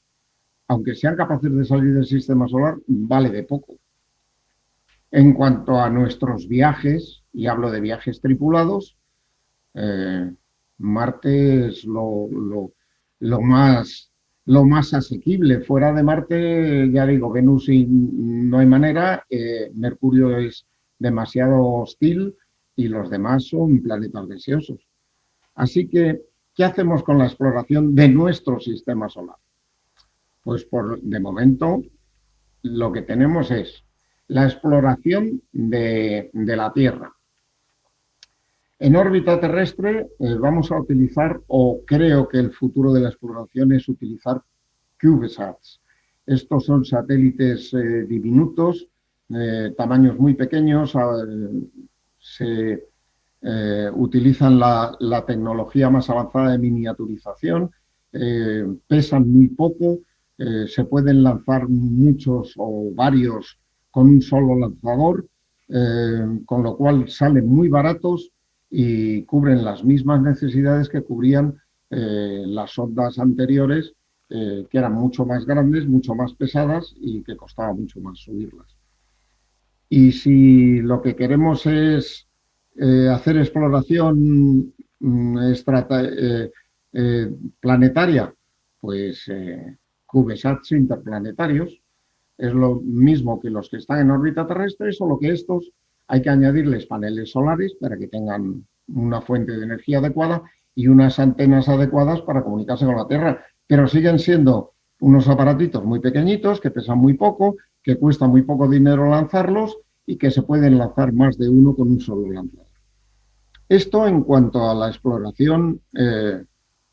aunque sean capaces de salir del sistema solar, vale de poco. En cuanto a nuestros viajes, y hablo de viajes tripulados, Marte es lo más asequible. Fuera de Marte, ya digo, Venus no hay manera, Mercurio es demasiado hostil y los demás son planetas deseosos. Así que, ¿qué hacemos con la exploración de nuestro sistema solar? Pues de momento lo que tenemos es la exploración de la Tierra. En órbita terrestre vamos a utilizar, o creo que el futuro de la exploración es utilizar CubeSats. Estos son satélites diminutos, tamaños muy pequeños, se utilizan la tecnología más avanzada de miniaturización, pesan muy poco, se pueden lanzar muchos o varios con un solo lanzador, con lo cual salen muy baratos y cubren las mismas necesidades que cubrían las sondas anteriores, que eran mucho más grandes, mucho más pesadas y que costaba mucho más subirlas. Y si lo que queremos es hacer exploración planetaria, pues CubeSats interplanetarios, es lo mismo que los que están en órbita terrestre, solo que estos hay que añadirles paneles solares para que tengan una fuente de energía adecuada y unas antenas adecuadas para comunicarse con la Tierra, pero siguen siendo unos aparatitos muy pequeñitos que pesan muy poco, que cuesta muy poco dinero lanzarlos y que se pueden lanzar más de uno con un solo lanzador. Esto en cuanto a la exploración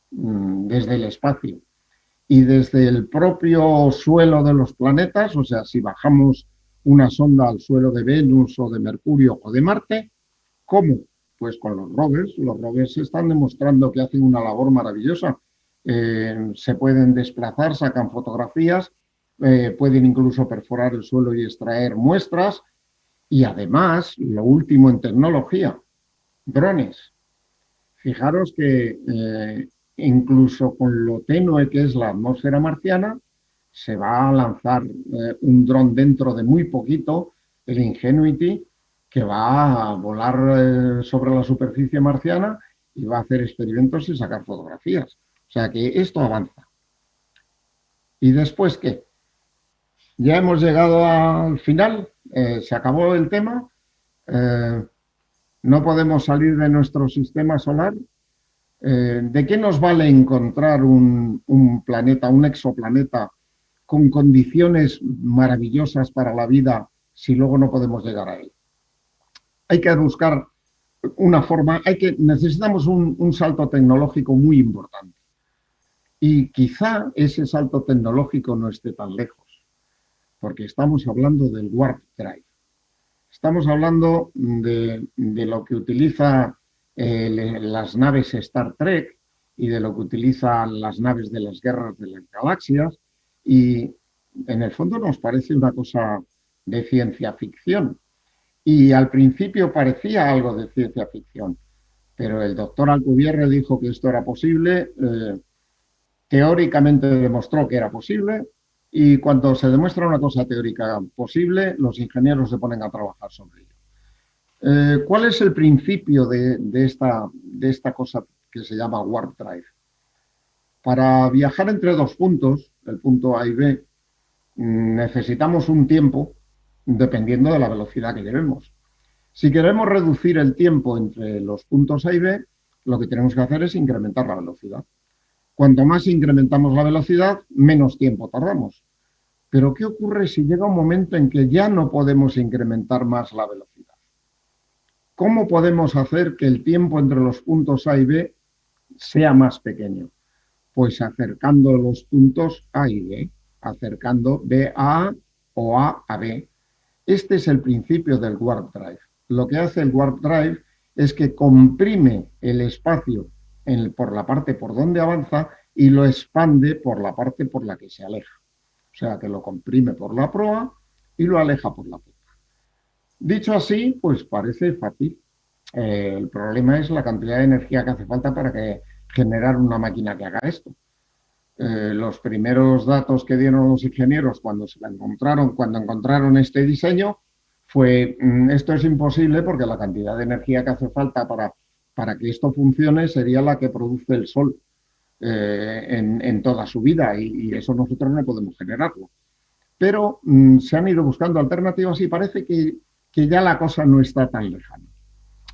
desde el espacio. Y desde el propio suelo de los planetas, o sea, si bajamos una sonda al suelo de Venus o de Mercurio o de Marte, ¿cómo? Pues con los rovers. Los rovers están demostrando que hacen una labor maravillosa. Se pueden desplazar, sacan fotografías, pueden incluso perforar el suelo y extraer muestras. Y además, lo último en tecnología, drones. Fijaros que incluso con lo tenue que es la atmósfera marciana, se va a lanzar un dron dentro de muy poquito, el Ingenuity, que va a volar sobre la superficie marciana y va a hacer experimentos y sacar fotografías. O sea que esto avanza. ¿Y después qué? Ya hemos llegado al final, se acabó el tema, no podemos salir de nuestro sistema solar. ¿De qué nos vale encontrar un planeta, un exoplaneta con condiciones maravillosas para la vida si luego no podemos llegar a él? Hay que buscar una forma, necesitamos un salto tecnológico muy importante. Y quizá ese salto tecnológico no esté tan lejos, porque estamos hablando del Warp Drive. Estamos hablando de lo que utiliza las naves Star Trek y de lo que utilizan las naves de las guerras de las galaxias, y en el fondo nos parece una cosa de ciencia ficción. Y al principio parecía algo de ciencia ficción, pero el doctor Alcubierre dijo que esto era posible, teóricamente demostró que era posible, y cuando se demuestra una cosa teórica posible, los ingenieros se ponen a trabajar sobre ello. ¿Cuál es el principio de esta cosa que se llama Warp Drive? Para viajar entre dos puntos, el punto A y B, necesitamos un tiempo dependiendo de la velocidad que llevemos. Si queremos reducir el tiempo entre los puntos A y B, lo que tenemos que hacer es incrementar la velocidad. Cuanto más incrementamos la velocidad, menos tiempo tardamos. Pero ¿qué ocurre si llega un momento en que ya no podemos incrementar más la velocidad? ¿Cómo podemos hacer que el tiempo entre los puntos A y B sea más pequeño? Pues acercando los puntos A y B, acercando B a A o A a B. Este es el principio del Warp Drive. Lo que hace el Warp Drive es que comprime el espacio por la parte por donde avanza y lo expande por la parte por la que se aleja. O sea, que lo comprime por la proa y lo aleja por la popa. Dicho así, pues parece fácil. El problema es la cantidad de energía que hace falta para generar una máquina que haga esto. Los primeros datos que dieron los ingenieros cuando encontraron este diseño fue, esto es imposible porque la cantidad de energía que hace falta para que esto funcione sería la que produce el Sol en toda su vida y eso nosotros no podemos generarlo. Pero se han ido buscando alternativas y parece que ya la cosa no está tan lejana.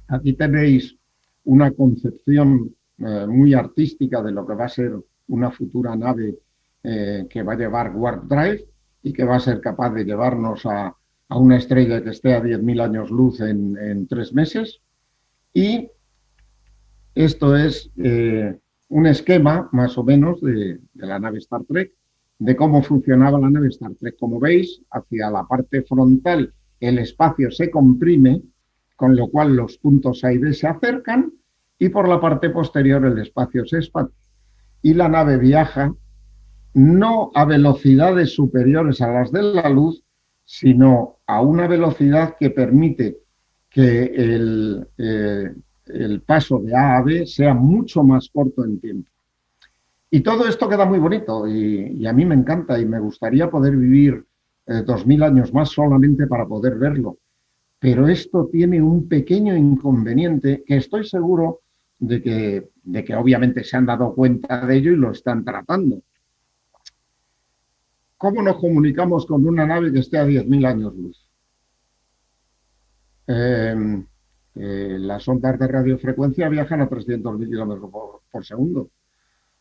Aquí tenéis una concepción muy artística de lo que va a ser una futura nave que va a llevar Warp Drive y que va a ser capaz de llevarnos a una estrella que esté a 10.000 años luz en 3 meses. Y esto es un esquema, más o menos, de la nave Star Trek, de cómo funcionaba la nave Star Trek. Como veis, hacia la parte frontal el espacio se comprime, con lo cual los puntos A y B se acercan, y por la parte posterior el espacio se expande. Y la nave viaja no a velocidades superiores a las de la luz, sino a una velocidad que permite que el paso de A a B sea mucho más corto en tiempo. Y todo esto queda muy bonito y a mí me encanta y me gustaría poder vivir 2000 años más solamente para poder verlo. Pero esto tiene un pequeño inconveniente que estoy seguro de que obviamente se han dado cuenta de ello y lo están tratando. ¿Cómo nos comunicamos con una nave que esté a 10.000 años luz? Las ondas de radiofrecuencia viajan a 300.000 kilómetros por segundo. O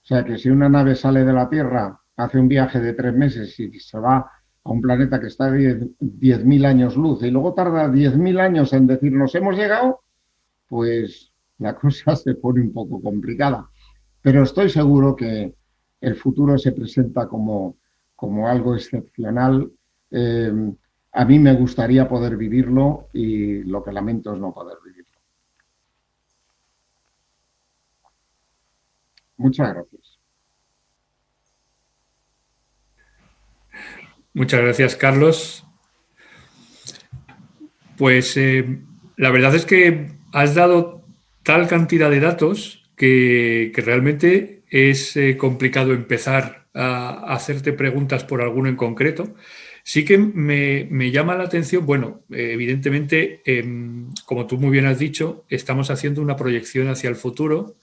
sea que si una nave sale de la Tierra, hace un viaje de 3 meses y se va a un planeta que está a 10.000 años luz y luego tarda 10.000 años en decirnos hemos llegado, pues la cosa se pone un poco complicada. Pero estoy seguro que el futuro se presenta como algo excepcional. A mí me gustaría poder vivirlo y lo que lamento es no poder vivirlo. Muchas gracias. Muchas gracias, Carlos. Pues la verdad es que has dado tal cantidad de datos que realmente es complicado empezar a hacerte preguntas por alguno en concreto. Sí que me llama la atención, bueno, evidentemente, como tú muy bien has dicho, estamos haciendo una proyección hacia el futuro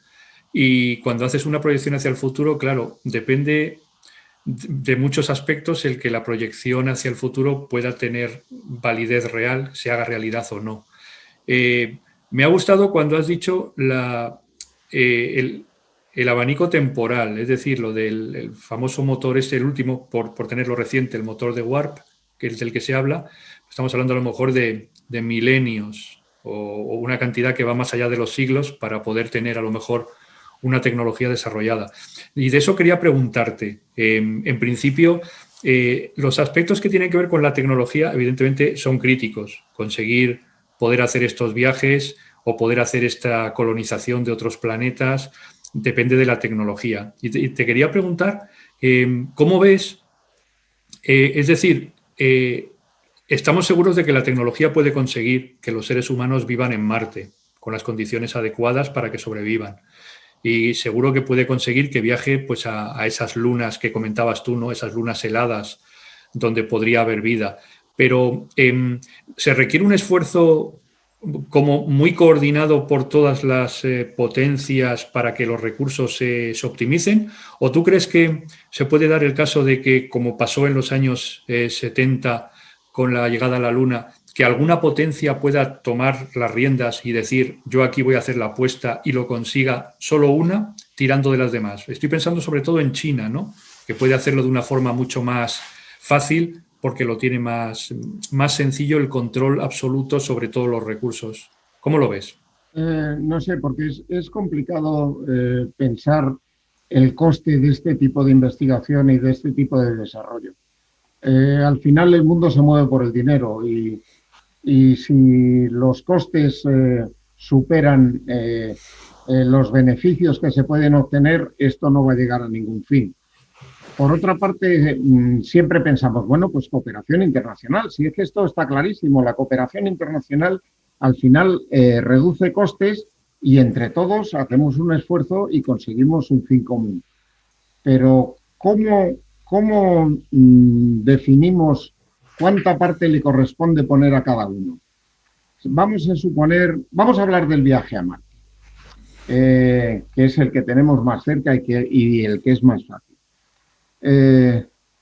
y cuando haces una proyección hacia el futuro, claro, depende de muchos aspectos el que la proyección hacia el futuro pueda tener validez real, se haga realidad o no. Me ha gustado cuando has dicho el abanico temporal, es decir, lo del famoso motor el último, por tenerlo reciente, el motor de Warp, que es del que se habla. Estamos hablando a lo mejor de milenios o una cantidad que va más allá de los siglos para poder tener a lo mejor una tecnología desarrollada. Y de eso quería preguntarte. En principio, los aspectos que tienen que ver con la tecnología, evidentemente, son críticos. Conseguir poder hacer estos viajes o poder hacer esta colonización de otros planetas depende de la tecnología. Y te quería preguntar, ¿cómo ves? Es decir, estamos seguros de que la tecnología puede conseguir que los seres humanos vivan en Marte con las condiciones adecuadas para que sobrevivan. Y seguro que puede conseguir que viaje pues, a esas lunas que comentabas tú, ¿no? Esas lunas heladas donde podría haber vida. Pero se requiere un esfuerzo como muy coordinado por todas las potencias para que los recursos se optimicen. ¿O tú crees que se puede dar el caso de que, como pasó en los años 70 con la llegada a la Luna, que alguna potencia pueda tomar las riendas y decir, yo aquí voy a hacer la apuesta y lo consiga solo una, tirando de las demás? Estoy pensando sobre todo en China, ¿no? Que puede hacerlo de una forma mucho más fácil porque lo tiene más sencillo el control absoluto sobre todos los recursos. ¿Cómo lo ves? No sé, porque es complicado pensar el coste de este tipo de investigación y de este tipo de desarrollo. Al final el mundo se mueve por el dinero y si los costes superan los beneficios que se pueden obtener, esto no va a llegar a ningún fin. Por otra parte, siempre pensamos, bueno, pues cooperación internacional. Si es que esto está clarísimo, la cooperación internacional al final reduce costes y entre todos hacemos un esfuerzo y conseguimos un fin común. Pero ¿cómo definimos cuánta parte le corresponde poner a cada uno? Vamos a hablar del viaje a Marte, que es el que tenemos más cerca y el que es más fácil.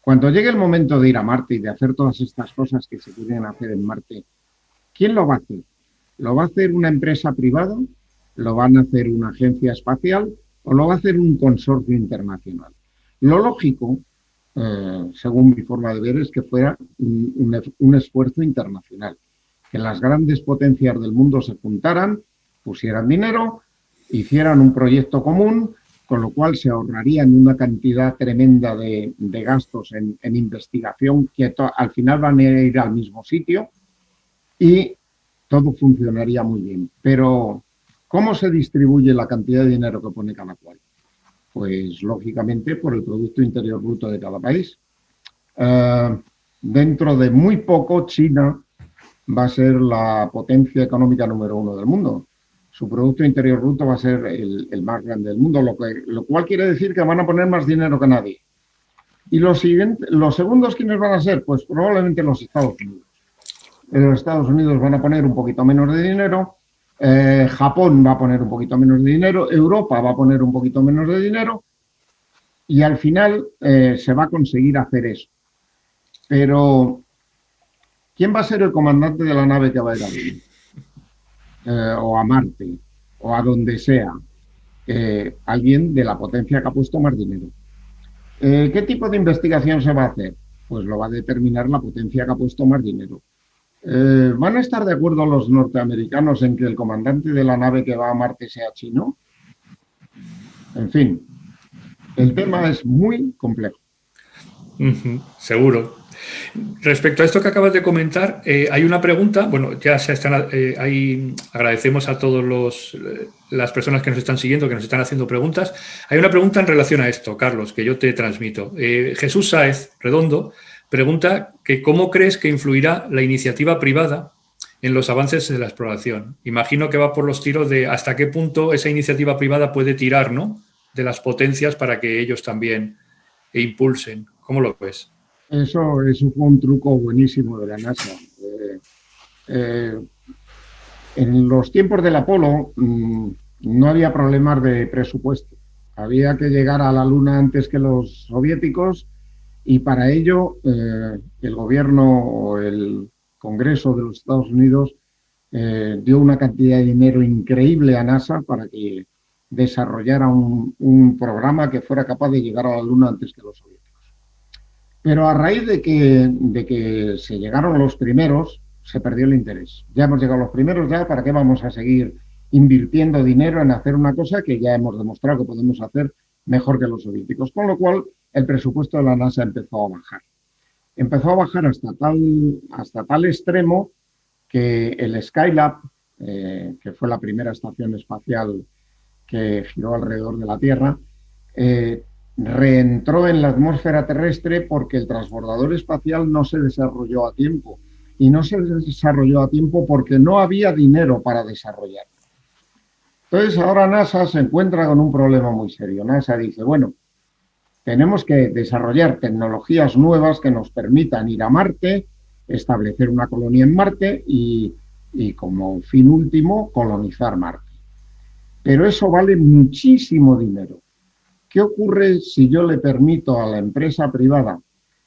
Cuando llegue el momento de ir a Marte y de hacer todas estas cosas que se quieren hacer en Marte, ¿quién lo va a hacer? ¿Lo va a hacer una empresa privada? ¿Lo van a hacer una agencia espacial? ¿O lo va a hacer un consorcio internacional? Lo lógico, según mi forma de ver, es que fuera un esfuerzo internacional. Que las grandes potencias del mundo se juntaran, pusieran dinero, hicieran un proyecto común, con lo cual se ahorrarían una cantidad tremenda de gastos en investigación que al final van a ir al mismo sitio y todo funcionaría muy bien. Pero, ¿cómo se distribuye la cantidad de dinero que pone cada cual? Pues, lógicamente, por el Producto Interior Bruto de cada país. Dentro de muy poco, China va a ser la potencia económica número 1 del mundo. Su Producto Interior Bruto va a ser el más grande del mundo, lo cual quiere decir que van a poner más dinero que nadie. ¿Y los segundos quiénes van a ser? Pues probablemente los Estados Unidos. Los Estados Unidos van a poner un poquito menos de dinero, Japón va a poner un poquito menos de dinero, Europa va a poner un poquito menos de dinero y al final se va a conseguir hacer eso. Pero, ¿quién va a ser el comandante de la nave que va a ir a Luna? O a Marte, o a donde sea? Alguien de la potencia que ha puesto más dinero. ¿Qué tipo de investigación se va a hacer? Pues lo va a determinar la potencia que ha puesto más dinero. ¿Van a estar de acuerdo los norteamericanos en que el comandante de la nave que va a Marte sea chino? En fin, el tema es muy complejo. Seguro. Respecto a esto que acabas de comentar, hay una pregunta, bueno, ya se están, ahí agradecemos a todas las personas que nos están siguiendo, que nos están haciendo preguntas. Hay una pregunta en relación a esto, Carlos, que yo te transmito. Jesús Sáez Redondo pregunta que ¿cómo crees que influirá la iniciativa privada en los avances de la exploración? Imagino que va por los tiros de hasta qué punto esa iniciativa privada puede tirar, ¿no?, de las potencias para que ellos también impulsen. ¿Cómo lo ves? Eso fue un truco buenísimo de la NASA. En los tiempos del Apolo no había problemas de presupuesto. Había que llegar a la Luna antes que los soviéticos y para ello el gobierno o el Congreso de los Estados Unidos dio una cantidad de dinero increíble a NASA para que desarrollara un programa que fuera capaz de llegar a la Luna antes que los soviéticos. Pero a raíz de que se llegaron los primeros, se perdió el interés. Ya hemos llegado a los primeros, ya ¿para qué vamos a seguir invirtiendo dinero en hacer una cosa que ya hemos demostrado que podemos hacer mejor que los soviéticos? Con lo cual, el presupuesto de la NASA empezó a bajar. Empezó a bajar hasta tal extremo que el Skylab, que fue la primera estación espacial que giró alrededor de la Tierra, reentró en la atmósfera terrestre porque el transbordador espacial no se desarrolló a tiempo. Y no se desarrolló a tiempo porque no había dinero para desarrollarlo. Entonces ahora NASA se encuentra con un problema muy serio. NASA dice, bueno, tenemos que desarrollar tecnologías nuevas que nos permitan ir a Marte, establecer una colonia en Marte y como fin último, colonizar Marte. Pero eso vale muchísimo dinero. ¿Qué ocurre si yo le permito a la empresa privada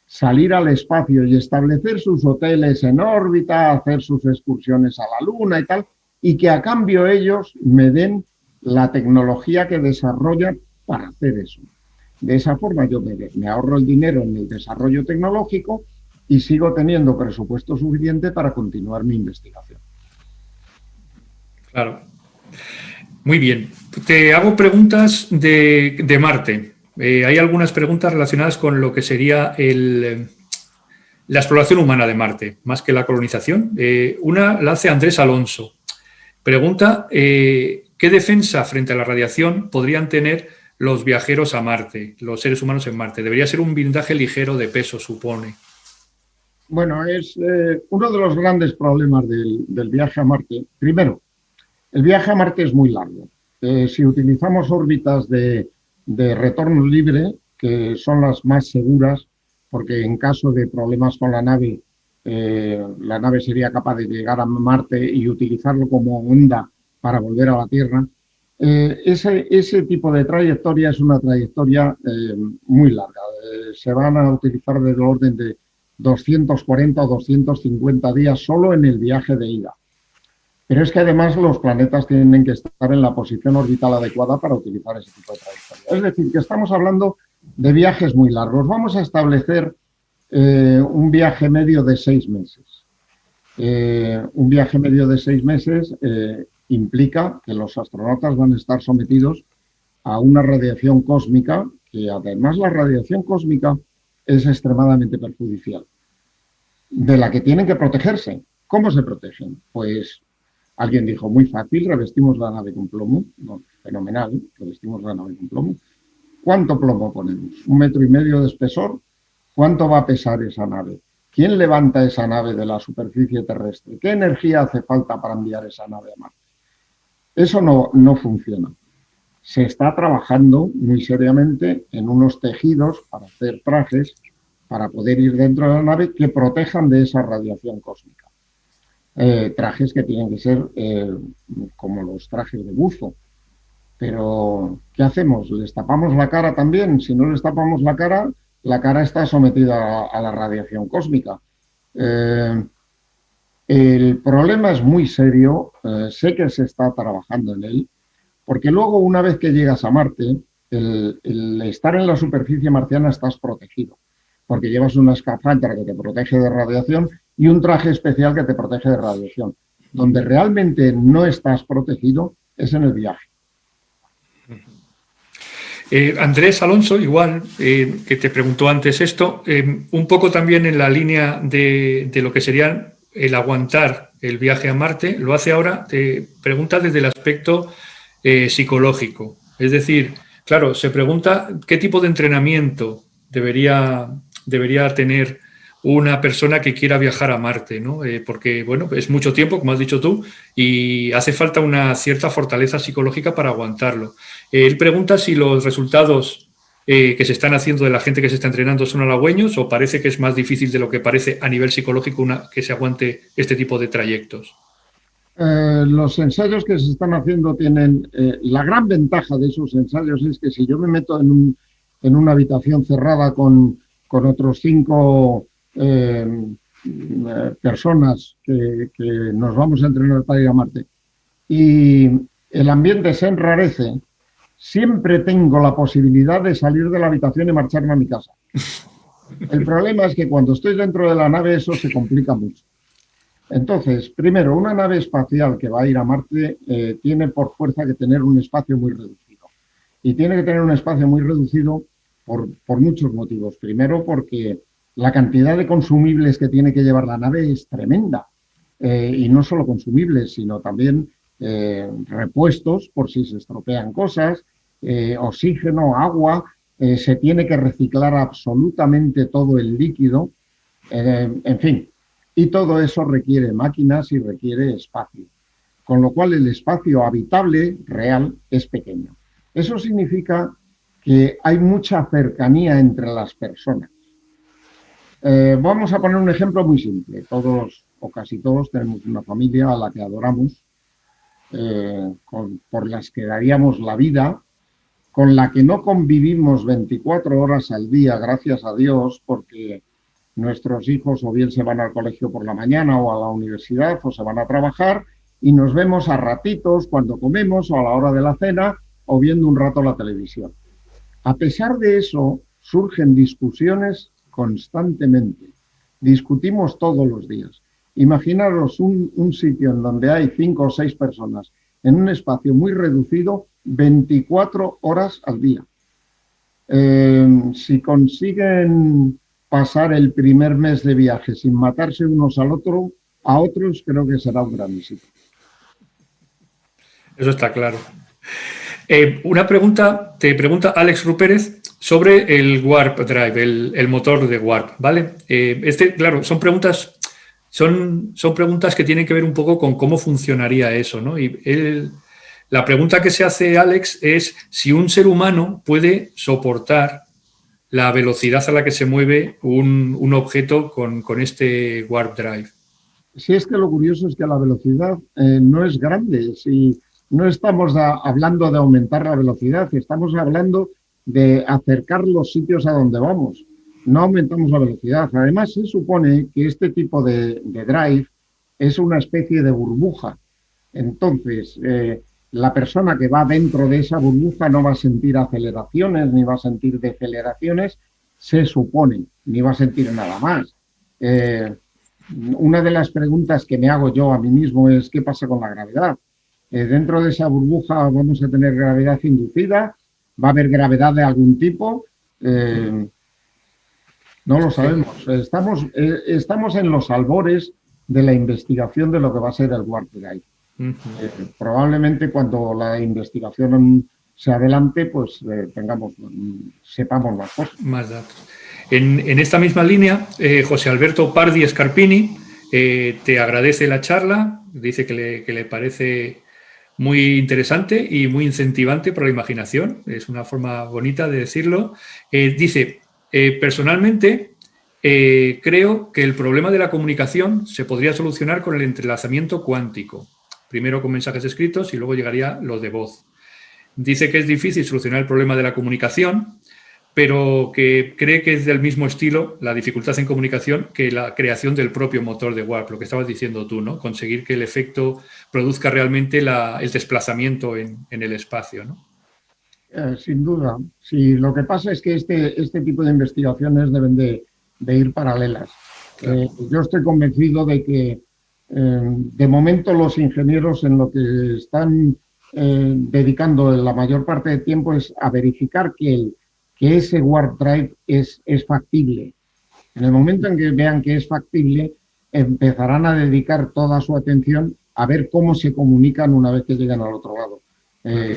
salir al espacio y establecer sus hoteles en órbita, hacer sus excursiones a la Luna y tal, y que a cambio ellos me den la tecnología que desarrollan para hacer eso. De esa forma yo me ahorro el dinero en el desarrollo tecnológico y sigo teniendo presupuesto suficiente para continuar mi investigación. Claro. Muy bien. Te hago preguntas de Marte. Hay algunas preguntas relacionadas con lo que sería la exploración humana de Marte, más que la colonización. Una la hace Andrés Alonso. Pregunta, ¿qué defensa frente a la radiación podrían tener los viajeros a Marte, los seres humanos en Marte? Debería ser un blindaje ligero de peso, supone. Bueno, es uno de los grandes problemas del viaje a Marte. Primero, el viaje a Marte es muy largo. Si utilizamos órbitas de retorno libre, que son las más seguras, porque en caso de problemas con la nave sería capaz de llegar a Marte y utilizarlo como onda para volver a la Tierra. Ese tipo de trayectoria es una trayectoria muy larga. Se van a utilizar del orden de 240 o 250 días solo en el viaje de ida. Pero es que además los planetas tienen que estar en la posición orbital adecuada para utilizar ese tipo de trayectoria. Es decir, que estamos hablando de viajes muy largos. Vamos a establecer un viaje medio de 6 meses. Un viaje medio de 6 meses implica que los astronautas van a estar sometidos a una radiación cósmica, que además la radiación cósmica es extremadamente perjudicial, de la que tienen que protegerse. ¿Cómo se protegen? Pues alguien dijo, muy fácil, revestimos la nave con plomo. No, fenomenal, revestimos la nave con plomo. ¿Cuánto plomo ponemos? 1,5 metros de espesor. ¿Cuánto va a pesar esa nave? ¿Quién levanta esa nave de la superficie terrestre? ¿Qué energía hace falta para enviar esa nave a Marte? Eso no funciona. Se está trabajando muy seriamente en unos tejidos para hacer trajes para poder ir dentro de la nave que protejan de esa radiación cósmica. Trajes que tienen que ser como los trajes de buzo. Pero, ¿qué hacemos? ¿Les tapamos la cara también? Si no les tapamos la cara está sometida a la radiación cósmica. El problema es muy serio, sé que se está trabajando en él, porque luego una vez que llegas a Marte, el estar en la superficie marciana estás protegido, porque llevas una escafandra que te protege de radiación y un traje especial que te protege de radiación. Donde realmente no estás protegido es en el viaje. Andrés Alonso, igual, que te preguntó antes esto, un poco también en la línea de lo que sería el aguantar el viaje a Marte, lo hace ahora, te pregunta desde el aspecto psicológico. Es decir, claro, se pregunta qué tipo de entrenamiento debería tener una persona que quiera viajar a Marte, ¿no? Porque, bueno, es mucho tiempo, como has dicho tú, y hace falta una cierta fortaleza psicológica para aguantarlo. Él pregunta si los resultados que se están haciendo de la gente que se está entrenando son halagüeños o parece que es más difícil de lo que parece a nivel psicológico que se aguante este tipo de trayectos. Los ensayos que se están haciendo tienen... la gran ventaja de esos ensayos es que si yo me meto en una habitación cerrada con otros 5 personas que nos vamos a entrenar para ir a Marte y el ambiente se enrarece, siempre tengo la posibilidad de salir de la habitación y marcharme a mi casa. El problema es que cuando estoy dentro de la nave eso se complica mucho. Entonces, primero, una nave espacial que va a ir a Marte tiene por fuerza que tener un espacio muy reducido. Y tiene que tener un espacio muy reducido por muchos motivos. Primero, porque la cantidad de consumibles que tiene que llevar la nave es tremenda. Y no solo consumibles, sino también repuestos por si se estropean cosas, oxígeno, agua, se tiene que reciclar absolutamente todo el líquido, en fin. Y todo eso requiere máquinas y requiere espacio. Con lo cual el espacio habitable real es pequeño. Eso significa que hay mucha cercanía entre las personas. Vamos a poner un ejemplo muy simple. Todos o casi todos tenemos una familia a la que adoramos, por las que daríamos la vida, con la que no convivimos 24 horas al día, gracias a Dios, porque nuestros hijos o bien se van al colegio por la mañana o a la universidad o se van a trabajar y nos vemos a ratitos cuando comemos o a la hora de la cena o viendo un rato la televisión. A pesar de eso, surgen discusiones constantemente. Discutimos todos los días. Imaginaros un sitio en donde hay 5 o 6 personas en un espacio muy reducido, 24 horas al día. Si consiguen pasar el primer mes de viaje sin matarse unos a otros, creo que será un gran éxito. Eso está claro. Una pregunta, te pregunta Alex Rupérez sobre el Warp Drive, el motor de Warp, ¿vale? Claro, son preguntas que tienen que ver un poco con cómo funcionaría eso, ¿no? Y la pregunta que se hace Alex es si un ser humano puede soportar la velocidad a la que se mueve un objeto con este Warp Drive. Si es que lo curioso es que la velocidad no es grande. Si no estamos hablando de aumentar la velocidad, estamos hablando de acercar los sitios a donde vamos. No aumentamos la velocidad. Además, se supone que este tipo de drive es una especie de burbuja. Entonces, la persona que va dentro de esa burbuja no va a sentir aceleraciones, ni va a sentir deceleraciones, se supone, ni va a sentir nada más. Una de las preguntas que me hago yo a mí mismo es ¿qué pasa con la gravedad? Dentro de esa burbuja vamos a tener gravedad inducida, va a haber gravedad de algún tipo, no lo sabemos. Estamos en los albores de la investigación de lo que va a ser el Warp Drive. Probablemente cuando la investigación se adelante, pues sepamos más cosas. Más datos. En esta misma línea, José Alberto Pardi Scarpini te agradece la charla, dice que le parece muy interesante y muy incentivante para la imaginación, es una forma bonita de decirlo. Dice, personalmente creo que el problema de la comunicación se podría solucionar con el entrelazamiento cuántico, primero con mensajes escritos y luego llegaría lo de voz. Dice que es difícil solucionar el problema de la comunicación, pero que cree que es del mismo estilo la dificultad en comunicación que la creación del propio motor de Warp, lo que estabas diciendo tú, ¿no? Conseguir que el efecto produzca realmente el desplazamiento en el espacio, ¿no? Sin duda. Sí, lo que pasa es que este tipo de investigaciones deben de ir paralelas. Claro. Yo estoy convencido de que de momento los ingenieros en lo que están dedicando la mayor parte del tiempo es a verificar que ese Warp Drive es factible. En el momento en que vean que es factible, empezarán a dedicar toda su atención a ver cómo se comunican una vez que llegan al otro lado.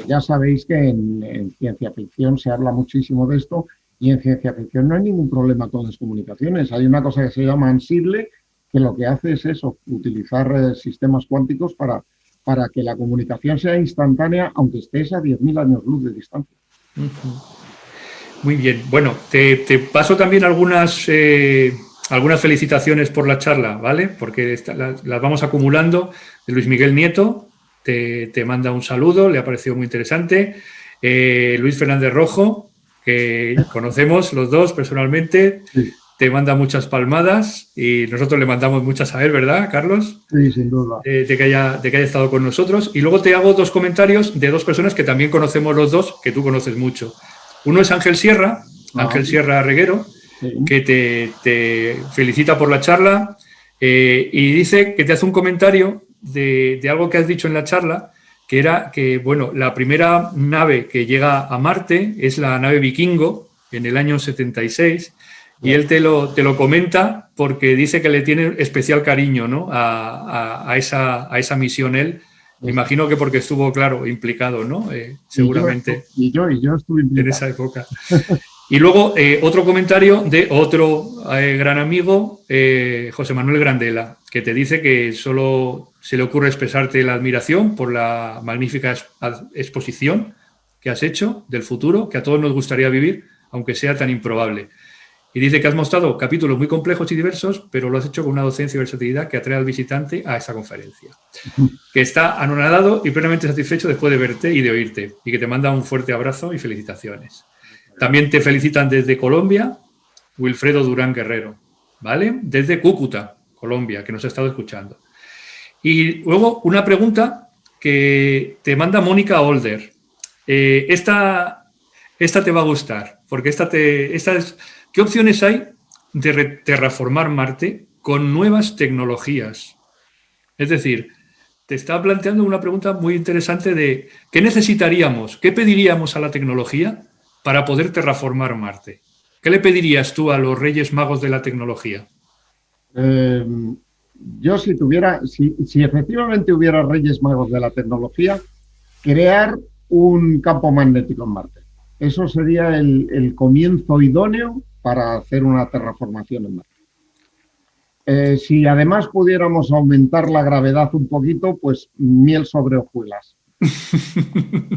Ya sabéis que en ciencia ficción se habla muchísimo de esto y en ciencia ficción no hay ningún problema con las comunicaciones. Hay una cosa que se llama Ansible, que lo que hace es eso, utilizar sistemas cuánticos para que la comunicación sea instantánea, aunque estés a 10.000 años luz de distancia. Muy bien. Bueno, te paso también algunas felicitaciones por la charla, ¿vale? Porque las vamos acumulando. De Luis Miguel Nieto te manda un saludo, le ha parecido muy interesante. Luis Fernández Rojo, que conocemos los dos personalmente, sí. Te manda muchas palmadas y nosotros le mandamos muchas a él, ¿verdad, Carlos? Sí, sin duda. De que haya estado con nosotros. Y luego te hago 2 comentarios de 2 personas que también conocemos los dos, que tú conoces mucho. Uno es Ángel Sierra, Sierra Reguero, sí. Que te felicita por la charla y dice que te hace un comentario de algo que has dicho en la charla, que era que, bueno, la primera nave que llega a Marte es la nave Vikingo en el año 76 y él te lo comenta porque dice que le tiene especial cariño, ¿no? a esa misión él. Me imagino que porque estuvo, claro, implicado, ¿no? Seguramente. Y yo estuve implicado. En esa época. Y luego otro comentario de otro gran amigo, José Manuel Grandela, que te dice que solo se le ocurre expresarte la admiración por la magnífica exposición que has hecho del futuro, que a todos nos gustaría vivir, aunque sea tan improbable. Y dice que has mostrado capítulos muy complejos y diversos, pero lo has hecho con una docencia y versatilidad que atrae al visitante a esa conferencia. Que está anonadado y plenamente satisfecho después de verte y de oírte. Y que te manda un fuerte abrazo y felicitaciones. También te felicitan desde Colombia, Wilfredo Durán Guerrero. ¿vale? Desde Cúcuta, Colombia, que nos ha estado escuchando. Y luego una pregunta que te manda Mónica Older. Esta te va a gustar, porque ¿qué opciones hay de terraformar Marte con nuevas tecnologías? Es decir, te está planteando una pregunta muy interesante de ¿qué necesitaríamos, qué pediríamos a la tecnología para poder terraformar Marte? ¿Qué le pedirías tú a los Reyes Magos de la tecnología? Yo si efectivamente hubiera Reyes Magos de la tecnología, crear un campo magnético en Marte. Eso sería el comienzo idóneo para hacer una terraformación en Marte. Si además pudiéramos aumentar la gravedad un poquito, pues miel sobre hojuelas.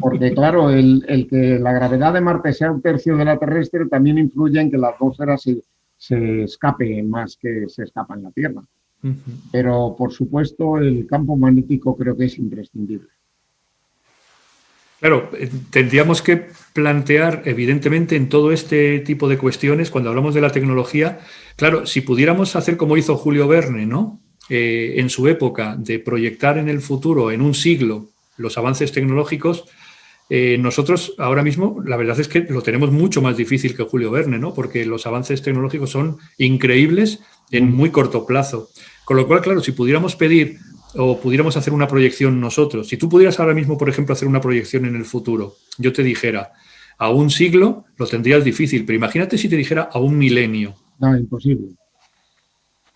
Porque claro, el que la gravedad de Marte sea 1/3 de la terrestre también influye en que la atmósfera se escape más que se escapa en la Tierra. Pero, por supuesto, el campo magnético creo que es imprescindible. Claro, tendríamos que plantear, evidentemente, en todo este tipo de cuestiones, cuando hablamos de la tecnología, claro, si pudiéramos hacer como hizo Julio Verne, ¿no? En su época, de proyectar en el futuro, en un siglo, los avances tecnológicos, nosotros ahora mismo, la verdad es que lo tenemos mucho más difícil que Julio Verne, ¿no? Porque los avances tecnológicos son increíbles en muy corto plazo. Con lo cual, claro, si pudiéramos pedir o pudiéramos hacer una proyección nosotros, si tú pudieras ahora mismo, por ejemplo, hacer una proyección en el futuro, yo te dijera, a un siglo lo tendrías difícil, pero imagínate si te dijera a un milenio. No, imposible.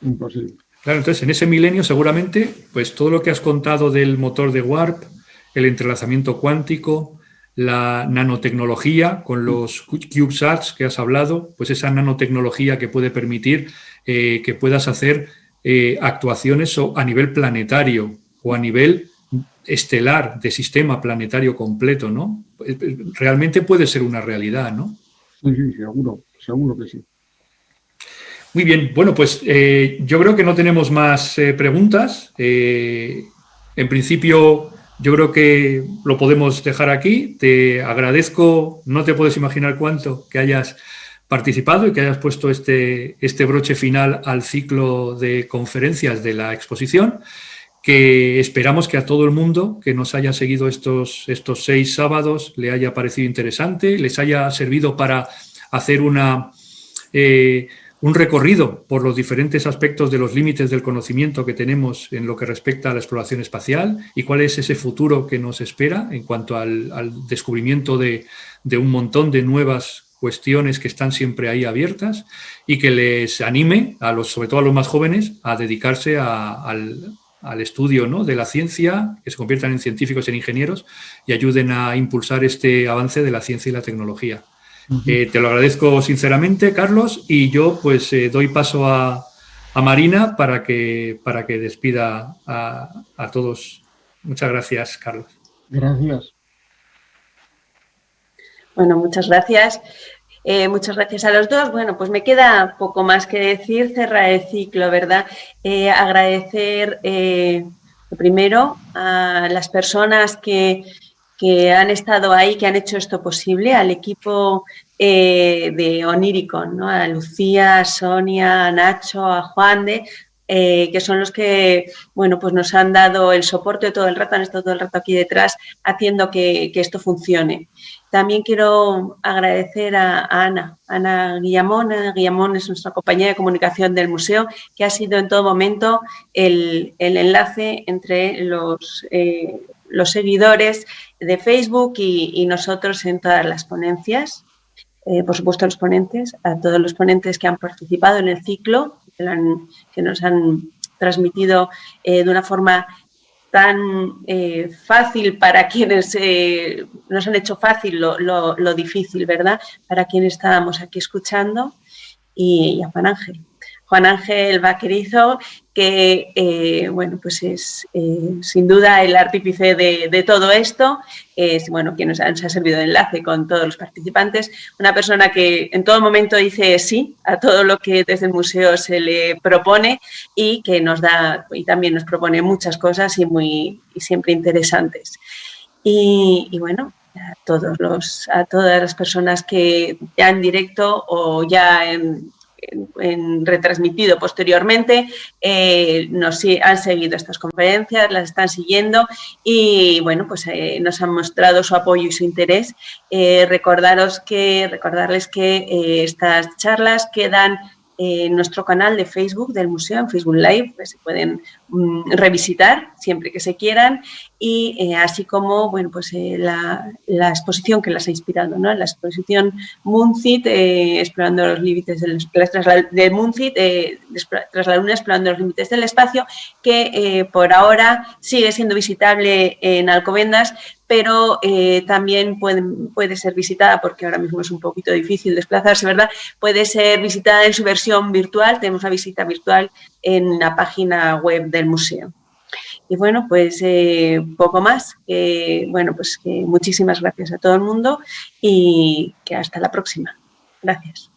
Imposible. Claro, entonces en ese milenio seguramente, pues todo lo que has contado del motor de Warp, el entrelazamiento cuántico, la nanotecnología con los CubeSats que has hablado, pues esa nanotecnología que puede permitir que puedas hacer actuaciones a nivel planetario o a nivel estelar de sistema planetario completo, ¿no? Realmente puede ser una realidad, ¿no? Sí, seguro que sí. Muy bien, bueno, pues yo creo que no tenemos más preguntas. En principio, yo creo que lo podemos dejar aquí. Te agradezco, no te puedes imaginar cuánto, que hayas participado y que hayas puesto este broche final al ciclo de conferencias de la exposición, que esperamos que a todo el mundo que nos haya seguido estos 6 sábados le haya parecido interesante, les haya servido para hacer un recorrido por los diferentes aspectos de los límites del conocimiento que tenemos en lo que respecta a la exploración espacial y cuál es ese futuro que nos espera en cuanto al descubrimiento de un montón de nuevas cuestiones que están siempre ahí abiertas y que les anime, sobre todo a los más jóvenes, a dedicarse al estudio, ¿no?, de la ciencia, que se conviertan en científicos, en ingenieros y ayuden a impulsar este avance de la ciencia y la tecnología. Te lo agradezco sinceramente, Carlos, y yo pues doy paso a Marina para que despida a todos. Muchas gracias, Carlos. Gracias. Bueno, muchas gracias. Muchas gracias a los dos. Bueno, pues me queda poco más que decir, cerrar el ciclo, ¿verdad? Agradecer primero a las personas que han estado ahí, que han hecho esto posible, al equipo de Oniricon, ¿no? A Lucía, a Sonia, a Nacho, a Juan que son los que, bueno, pues nos han dado el soporte todo el rato, han estado todo el rato aquí detrás haciendo que esto funcione. También quiero agradecer a Ana Guillamón. Ana Guillamón es nuestra compañera de comunicación del museo, que ha sido en todo momento el enlace entre los seguidores de Facebook y nosotros en todas las ponencias. Por supuesto, a los ponentes, a todos los ponentes que han participado en el ciclo, que nos han transmitido de una forma tan fácil para quienes nos han hecho fácil lo difícil, ¿verdad? Para quienes estábamos aquí escuchando, y a Juan Ángel Vaquerizo, que bueno, pues es sin duda el artífice de todo esto, es bueno, quien nos ha servido de enlace con todos los participantes, una persona que en todo momento dice sí a todo lo que desde el museo se le propone y que nos da y también nos propone muchas cosas y siempre interesantes. Y bueno, a todas las personas que ya en directo o ya retransmitido posteriormente, nos han seguido estas conferencias, las están siguiendo y, bueno, pues nos han mostrado su apoyo y su interés. Recordarles que estas charlas quedan en nuestro canal de Facebook del museo, en Facebook Live, pues se pueden revisitar siempre que se quieran, y así como, bueno, pues la exposición que las ha inspirado, ¿no? La exposición Munzit, explorando los límites del Munzit, tras la luna, explorando los límites del espacio, que por ahora sigue siendo visitable en Alcobendas, pero también puede ser visitada, porque ahora mismo es un poquito difícil desplazarse, ¿verdad? Puede ser visitada en su versión virtual. Tenemos una visita virtual en la página web del museo. Y bueno, pues poco más. Bueno, pues que muchísimas gracias a todo el mundo y que hasta la próxima. Gracias.